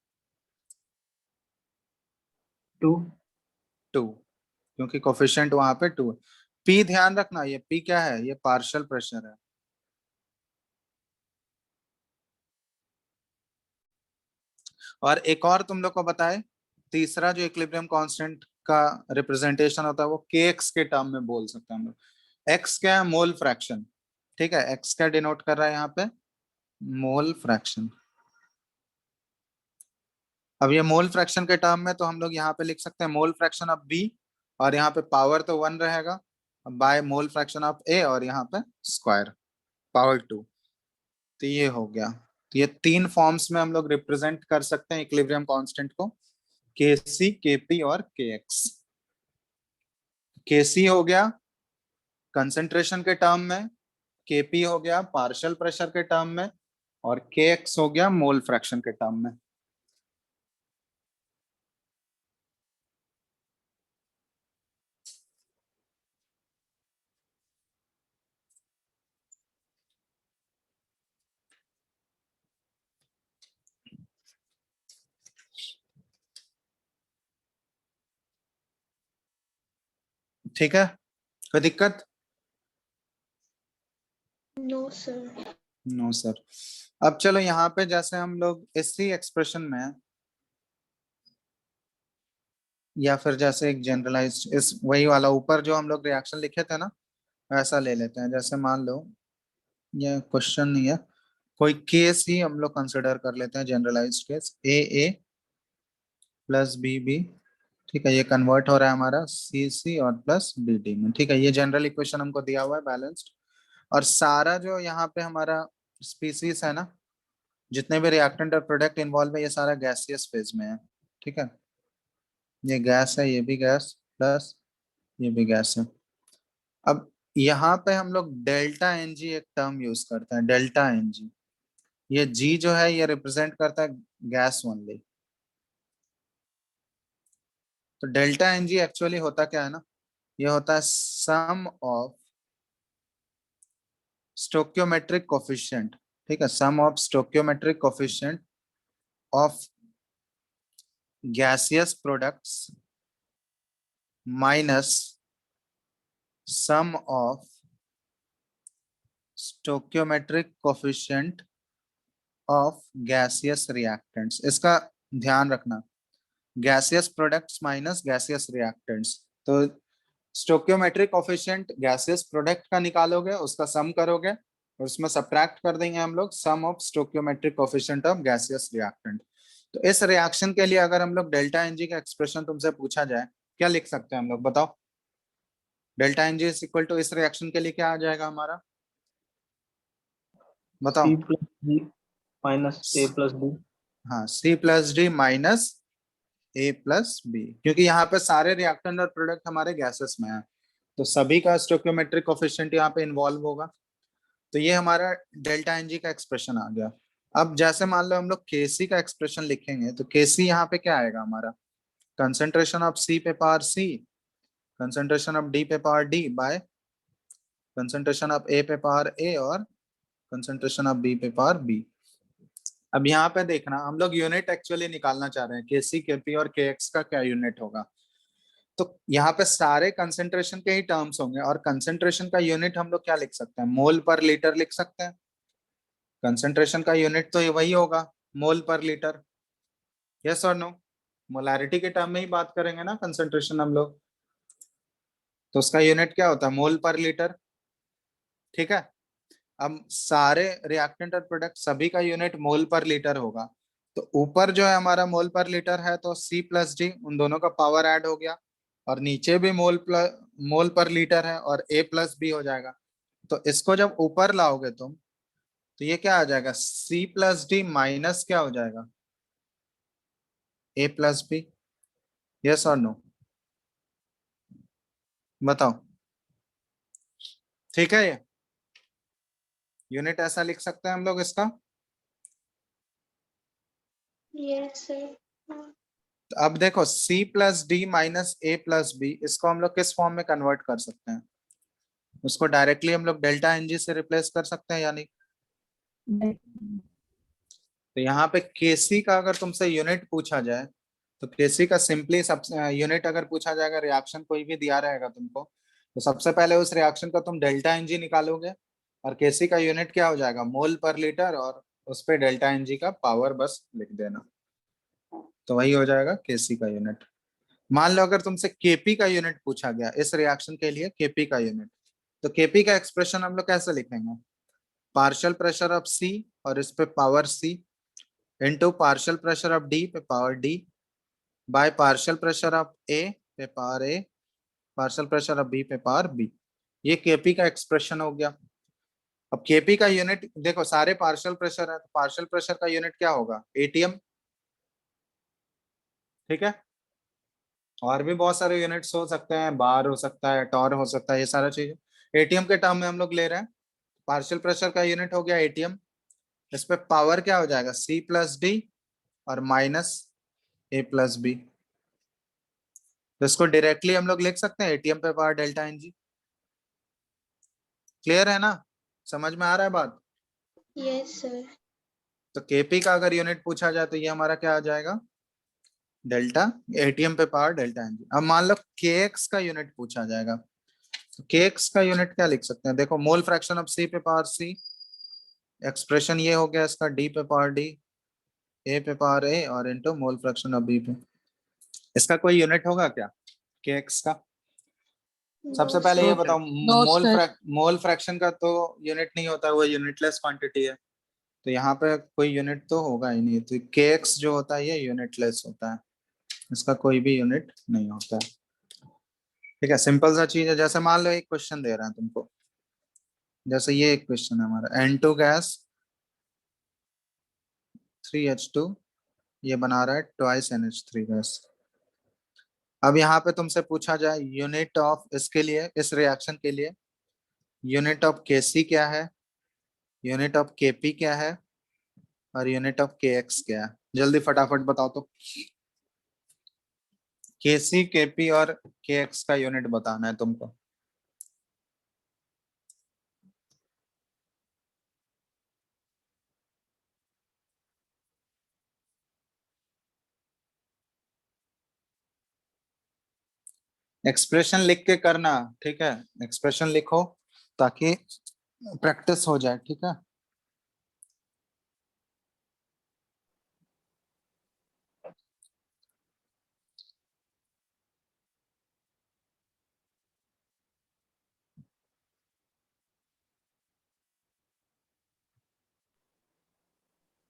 2, क्योंकि कोफिशिएंट वहां पे 2 है। पी ध्यान रखना, ये पी क्या है, ये पार्शियल प्रेशर है। और एक और तुम लोग को बताए, तीसरा जो इक्विलिब्रियम कांस्टेंट का रिप्रेजेंटेशन होता है वो के एक्स के टर्म में बोल सकते हैं हम लोग। एक्स क्या है, मोल फ्रैक्शन, ठीक है, एक्स क्या डिनोट कर रहा है यहाँ पे, मोल फ्रैक्शन। अब ये मोल फ्रैक्शन के टर्म में तो हम लोग यहाँ पे लिख सकते हैं मोल फ्रैक्शन ऑफ बी, और यहाँ पे पावर तो 1 रहेगा बाय मोल फ्रैक्शन ऑफ ए और यहाँ पे स्क्वायर पावर 2, तो ये हो गया। तो ये 3 फॉर्म्स में हम लोग रिप्रेजेंट कर सकते हैं इक्विलिब्रियम कांस्टेंट को, के सी, के पी और के एक्स। केसी हो गया कंसंट्रेशन के टर्म में, केपी हो गया पार्शियल प्रेशर के टर्म में, और के एक्स हो गया मोल फ्रैक्शन के टर्म में। ठीक है, कोई दिक्कत? No, sir. No sir. अब चलो यहाँ पे जैसे हम लोग इसी एक्सप्रेशन में, या फिर जैसे एक जनरलाइज्ड इस वही वाला ऊपर जो हम लोग रिएक्शन लिखे थे ना, वैसा ले लेते हैं। जैसे मान लो ये क्वेश्चन नहीं है, कोई केस ही हम लोग कंसिडर कर लेते हैं, जनरलाइज्ड केस ए प्लस बी, ठीक है, ये कन्वर्ट हो रहा है हमारा सी और प्लस डी में। ठीक है, ये जनरल इक्वेशन हमको दिया हुआ है बैलेंस्ड, और सारा जो यहाँ पे हमारा स्पीसीज है ना, जितने भी रिएक्टेंट और प्रोडक्ट इन्वॉल्व है, ये सारा गैसियस फेज में है। ठीक है, ये गैस है, ये भी गैस, प्लस ये भी गैस है। अब यहाँ पे हम लोग डेल्टा एन जी एक टर्म यूज करते हैं, डेल्टा एन जी। ये जी जो है ये रिप्रेजेंट करता है गैस ओनली। तो डेल्टा एन जी एक्चुअली होता क्या है ना, ये होता है सम ऑफ स्टोक्योमेट्रिक कोफिशिएंट। ठीक है, sum of stoichiometric coefficient of gaseous products minus sum of stoichiometric coefficient of gaseous reactants. इसका ध्यान रखना, gaseous products minus gaseous reactants. तो स्टोक्योमेट्रिक कोफिशिएंट गैसियस प्रोडक्ट का निकालोगे, उसका सम करोगे, और उसमें सब्ट्रैक्ट कर देंगे हम लोग sum of stoichiometric coefficient of gaseous reactant. तो इस रिएक्शन के लिए अगर हम लोग डेल्टा एनजी का एक्सप्रेशन तुमसे पूछा जाए, क्या लिख सकते हैं हम लोग, बताओ? Delta N G is equal to इस रिएक्शन के लिए क्या आ जाएगा हमारा, बताओ? C plus D minus A plus B। हाँ, सी प्लस डी माइनस ए प्लस बी, क्योंकि यहाँ पे सारे रिएक्टेंट और प्रोडक्ट हमारे गैसेस में है, तो सभी का स्टोक्योमेट्रिक कोफिशिएंट यहाँ पे इन्वॉल्व होगा। तो ये हमारा डेल्टा एनजी का एक्सप्रेशन आ गया। अब जैसे मान लो हम लोग केसी का एक्सप्रेशन लिखेंगे, तो केसी यहाँ पे क्या आएगा हमारा, कंसंट्रेशन ऑफ सी पे power C, concentration of D पे power D by concentration of A पे पावर ए, और कंसंट्रेशन ऑफ बी पे पावर बी। अब यहाँ पे देखना, हम लोग यूनिट एक्चुअली निकालना चाह रहे हैं, केसी केपी और के एक्स का क्या यूनिट होगा। तो यहाँ पे सारे कंसंट्रेशन के ही टर्म्स होंगे, और कंसंट्रेशन का यूनिट हम लोग क्या लिख सकते हैं, मोल पर लीटर लिख सकते हैं। कंसंट्रेशन का यूनिट तो ये वही होगा, मोल पर लीटर। यस और नो? मोलैरिटी के टर्म में ही बात करेंगे ना कंसंट्रेशन हम लोग, तो उसका यूनिट क्या होता है, मोल पर लीटर। ठीक है, अब सारे रिएक्टेंट और प्रोडक्ट सभी का यूनिट मोल पर लीटर होगा। तो ऊपर जो है हमारा मोल पर लीटर है, तो सी प्लस डी, उन दोनों का पावर ऐड हो गया, और नीचे भी मोल पर लीटर है, और ए प्लस बी हो जाएगा। तो इसको जब ऊपर लाओगे तुम, तो ये क्या आ जाएगा, सी प्लस डी माइनस क्या हो जाएगा, ए प्लस बी। यस और नो, बताओ? ठीक है, ये यूनिट ऐसा लिख सकते हैं हम लोग इसका। Yes, sir. तो अब देखो सी प्लस डी माइनस ए प्लस बी, इसको हम लोग किस फॉर्म में कन्वर्ट कर सकते हैं, उसको डायरेक्टली हम लोग डेल्टा एनजी से रिप्लेस कर सकते हैं या नहीं? तो यहाँ पे केसी का अगर तुमसे यूनिट पूछा जाए, तो केसी का सिंपली सब यूनिट अगर पूछा जाएगा, रिएक्शन कोई भी दिया रहेगा तुमको, तो सबसे पहले उस रिएक्शन का तुम डेल्टा एनजी निकालोगे, और केसी का यूनिट क्या हो जाएगा, मोल पर लीटर, और उस पे डेल्टा एनजी का पावर बस लिख देना, तो वही हो जाएगा केसी का यूनिट। मान लो अगर तुमसे केपी का यूनिट पूछा गया इस रिएक्शन के लिए, केपी का यूनिट, तो केपी का एक्सप्रेशन हम लोग कैसे लिखेंगे, पार्शियल प्रेशर ऑफ सी और इस पे power C, into partial pressure of D पे power D, by partial pressure of A पे power A, partial pressure of B पे पावर बी। ये केपी का एक्सप्रेशन हो गया। अब केपी का यूनिट देखो, सारे पार्शियल प्रेशर है, तो पार्शियल प्रेशर का यूनिट क्या होगा, एटीएम। ठीक है, और भी बहुत सारे यूनिट्स हो सकते हैं, बार हो सकता है, टॉर हो सकता है, ये सारा चीज। एटीएम के टर्म में हम लोग ले रहे हैं, पार्शियल प्रेशर का यूनिट हो गया एटीएम। इस पे पावर क्या हो जाएगा, C प्लस डी और माइनस A प्लस बी। तो इसको डायरेक्टली हम लोग लिख सकते हैं एटीएम पे power delta N G. Clear है ना, समझ में आ रहा है बात? Yes, sir. तो केपी का अगर यूनिट पूछा जाए तो ये हमारा क्या आ जाएगा, डेल्टा एटीएम पे पावर डेल्टा एन जी। अब मान लो केएक्स का यूनिट पूछा जाएगा, तो केएक्स का यूनिट क्या लिख सकते हैं, देखो मोल फ्रैक्शन ऑफ सी पे पावर सी, एक्सप्रेशन ये हो गया इसका डी पे पावर डी, ए पे पावर ए और into mole fraction of B पे। इसका कोई यूनिट होगा क्या केएक्स का? सबसे No, पहले ये sir. बताओ, No, sir. मोल फ्रैक्शन का तो यूनिट नहीं होता, वो यूनिटलेस क्वांटिटी है। तो यहाँ पे कोई यूनिट तो होगा ही नहीं, तो केएक्स जो होता है ये यूनिटलेस होता है, इसका कोई भी यूनिट नहीं होता है। ठीक है, सिंपल सा चीज है। जैसे मान लो एक क्वेश्चन दे रहा है तुमको, जैसे ये एक क्वेश्चन है हमारा, N2 गैस 3H2 ये बना रहा है ट्वाइस NH3 गैस। अब यहाँ पे तुमसे पूछा जाए यूनिट ऑफ इसके लिए, इस रिएक्शन के लिए यूनिट ऑफ केसी क्या है, यूनिट ऑफ केपी क्या है और यूनिट ऑफ केएक्स क्या है, जल्दी फटाफट बताओ तो। केसी केपी और केएक्स का यूनिट बताना है तुमको। एक्सप्रेशन लिख के करना, ठीक है, एक्सप्रेशन लिखो ताकि प्रैक्टिस हो जाए, ठीक है।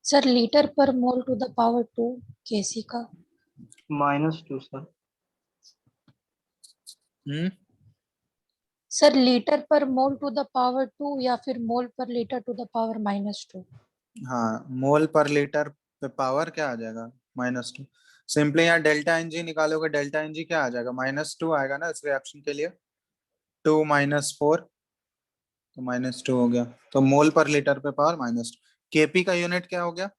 सर लीटर पर मोल टू द पावर 2 केसी का। -2 सर। सर लीटर पर मोल टू द पावर 2 या फिर मोल पर लीटर टू द पावर -2। हाँ, मोल पर लीटर पे पावर क्या आ जाएगा, -2। सिंपली यहाँ डेल्टा एन जी निकालोगे, डेल्टा एन जी क्या आ जाएगा, -2 आएगा ना इस रिएक्शन के लिए, 2 - 4 तो -2 हो गया। तो मोल पर लीटर पे पावर -2। केपी का यूनिट क्या हो गया,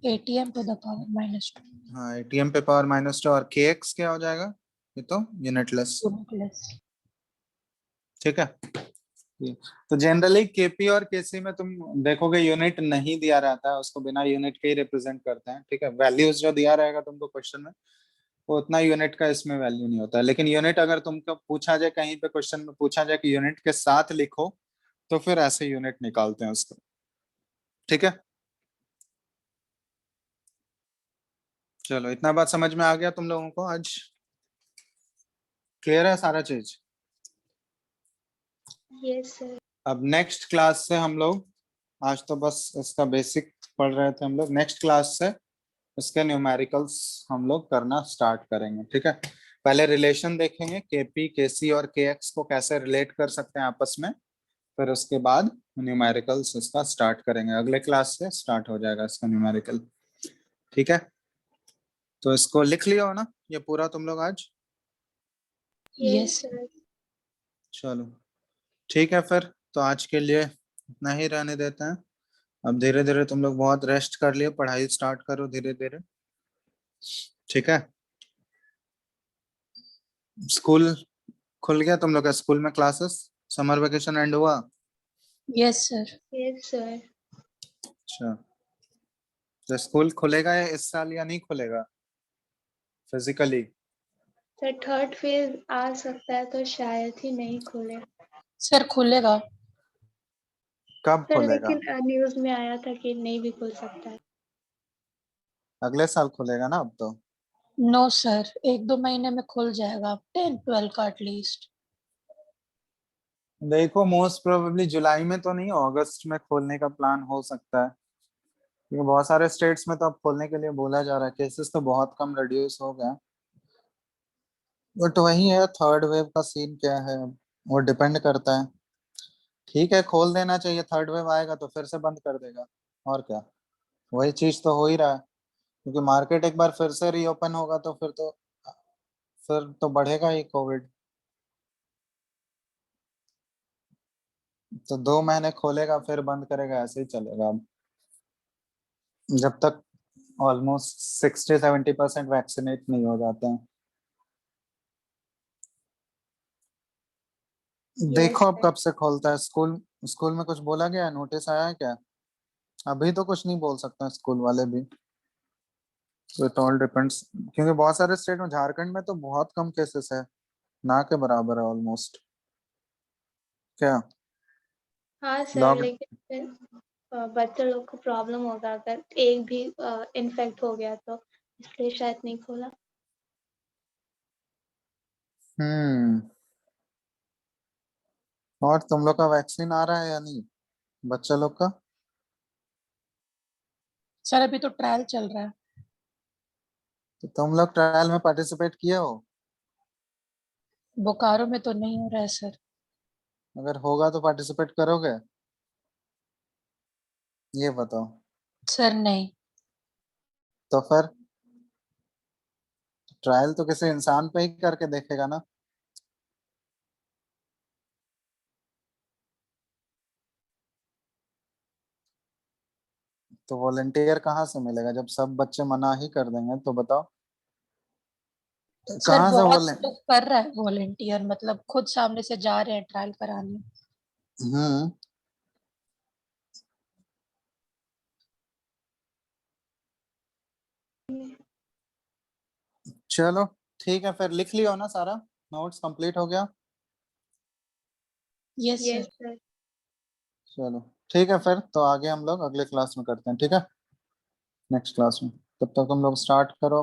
एटीएम टू द पावर -2। हाँ एटीएम पे पावर -2। और केएक्स क्या हो जाएगा, ये तो यूनिटलेस, यूनिटलेस। ठीक है। तो जनरली केपी और केसी में तुम देखोगे यूनिट नहीं दिया रहता है, उसको बिना यूनिट के ही रिप्रेजेंट करते हैं, ठीक है। वैल्यूज जो दिया रहेगा तुमको क्वेश्चन में, वो उतना यूनिट का इसमें वैल्यू नहीं होता है। लेकिन यूनिट अगर तुमको पूछा जाए, कहीं पे क्वेश्चन में पूछा जाए कि यूनिट के साथ लिखो, तो फिर ऐसे यूनिट निकालते हैं उसको, ठीक है। चलो इतना बात समझ में आ गया तुम लोगों को, आज क्लियर है सारा चीज। Yes, sir. अब नेक्स्ट क्लास से हम लोग, आज तो बस इसका बेसिक पढ़ रहे थे हम लोग, नेक्स्ट क्लास से इसके न्यूमेरिकल्स हम लोग करना स्टार्ट करेंगे, ठीक है। पहले रिलेशन देखेंगे केपी केसी और केएक्स को कैसे रिलेट कर सकते हैं आपस में, फिर उसके बाद न्यूमेरिकल्स इसका स्टार्ट करेंगे। अगले क्लास से स्टार्ट हो जाएगा इसका न्यूमेरिकल, ठीक है। तो इसको लिख लिया हो ना ये पूरा तुम लोग आज? Yes, yes. sir. चलो ठीक है, फिर तो आज के लिए इतना ही रहने देते हैं। अब धीरे धीरे तुम लोग बहुत रेस्ट कर लिए, पढ़ाई स्टार्ट करो धीरे धीरे, ठीक है। स्कूल खुल गया तुम लोग का, स्कूल में क्लासेस, समर वेकेशन एंड हुआ? Yes sir. Yes, sir. अच्छा, तो स्कूल खुलेगा या इस साल या नहीं खुलेगा फिजिकली? सर थर्ड फेज आ सकता है तो शायद ही नहीं खुले। सर खुलेगा। कब सर खुलेगा? लेकिन न्यूज में आया था कि नहीं भी खुल सकता है। अगले साल खुलेगा ना अब तो? नो सर, 1-2 महीने में खुल जाएगा, 10-12 का एटलीस्ट। देखो मोस्ट प्रोबेबली जुलाई में तो नहीं, अगस्त में खोलने का प्लान हो सकता है, क्योंकि बहुत सारे स्टेट्स में तो अब खोलने के लिए बोला जा रहा है, केसेस तो बहुत कम रिड्यूस हो गया। बट वही है, थर्ड वेव का सीन क्या है, वो डिपेंड करता है। ठीक है, खोल देना चाहिए, थर्ड वेव आएगा तो फिर से बंद कर देगा, और क्या, वही चीज तो हो ही रहा है। क्योंकि मार्केट एक बार फिर से रीओपन होगा तो फिर तो बढ़ेगा ही कोविड। तो 2 महीने खोलेगा फिर बंद करेगा, ऐसे ही चलेगा अब, जब तक ऑलमोस्ट 60-70% वैक्सीनेट नहीं हो जाते हैं। देखो अब sir. कब से खोलता है स्कूल। स्कूल में कुछ बोला गया, नोटिस आया है क्या? अभी तो कुछ नहीं बोल सकता स्कूल वाले भी, तो इट ऑल डिपेंड्स, क्योंकि बहुत सारे स्टेट में, झारखंड में तो बहुत कम केसेस है, ना के बराबर है ऑलमोस्ट। क्या हाँ सर, लॉक? लेकिन फिर बच्चे लोग को प्रॉब्लम होगा अगर एक भी इन्फेक्ट हो गया तो, इसलिए शायद नहीं खोला। और तुम लोग का वैक्सीन आ रहा है या नहीं, बच्चा लोग का? सर अभी तो ट्रायल चल रहा है। तो तुम लोग ट्रायल में पार्टिसिपेट किए हो? बोकारो में तो नहीं हो रहा है सर। अगर होगा तो पार्टिसिपेट करोगे, ये बताओ। सर नहीं। तो फिर ट्रायल तो किसी इंसान पे ही करके देखेगा ना। तो वॉलंटियर कहाँ से मिलेगा जब सब बच्चे मना ही कर देंगे, तो बताओ सर कहाँ से बहुत बोले? लोग कर रहा है वॉलेंटियर, मतलब खुद सामने से जा रहे हैं ट्रायल कराने। हम्म चलो ठीक है, फिर लिख लियो ना सारा, नोट्स कंप्लीट हो गया? Yes yes sir. सर। चलो ठीक है, फिर तो आगे हम लोग अगले क्लास में करते हैं, ठीक है, नेक्स्ट क्लास में। तब तक तुम लोग स्टार्ट करो।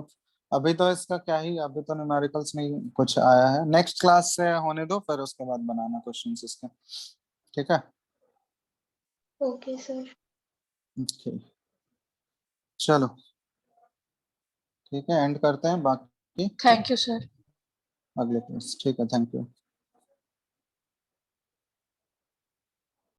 अभी तो इसका क्या ही, अभी तो न्यूमेरिकल्स नहीं कुछ आया है, नेक्स्ट क्लास से होने दो, फिर उसके बाद बनाना क्वेश्चंस इसके, ठीक है? Okay sir. ओके चलो ठीक है, एंड करते हैं, बाकी थैंक यू सर। अगले क्लास, ठीक है, थैंक यू।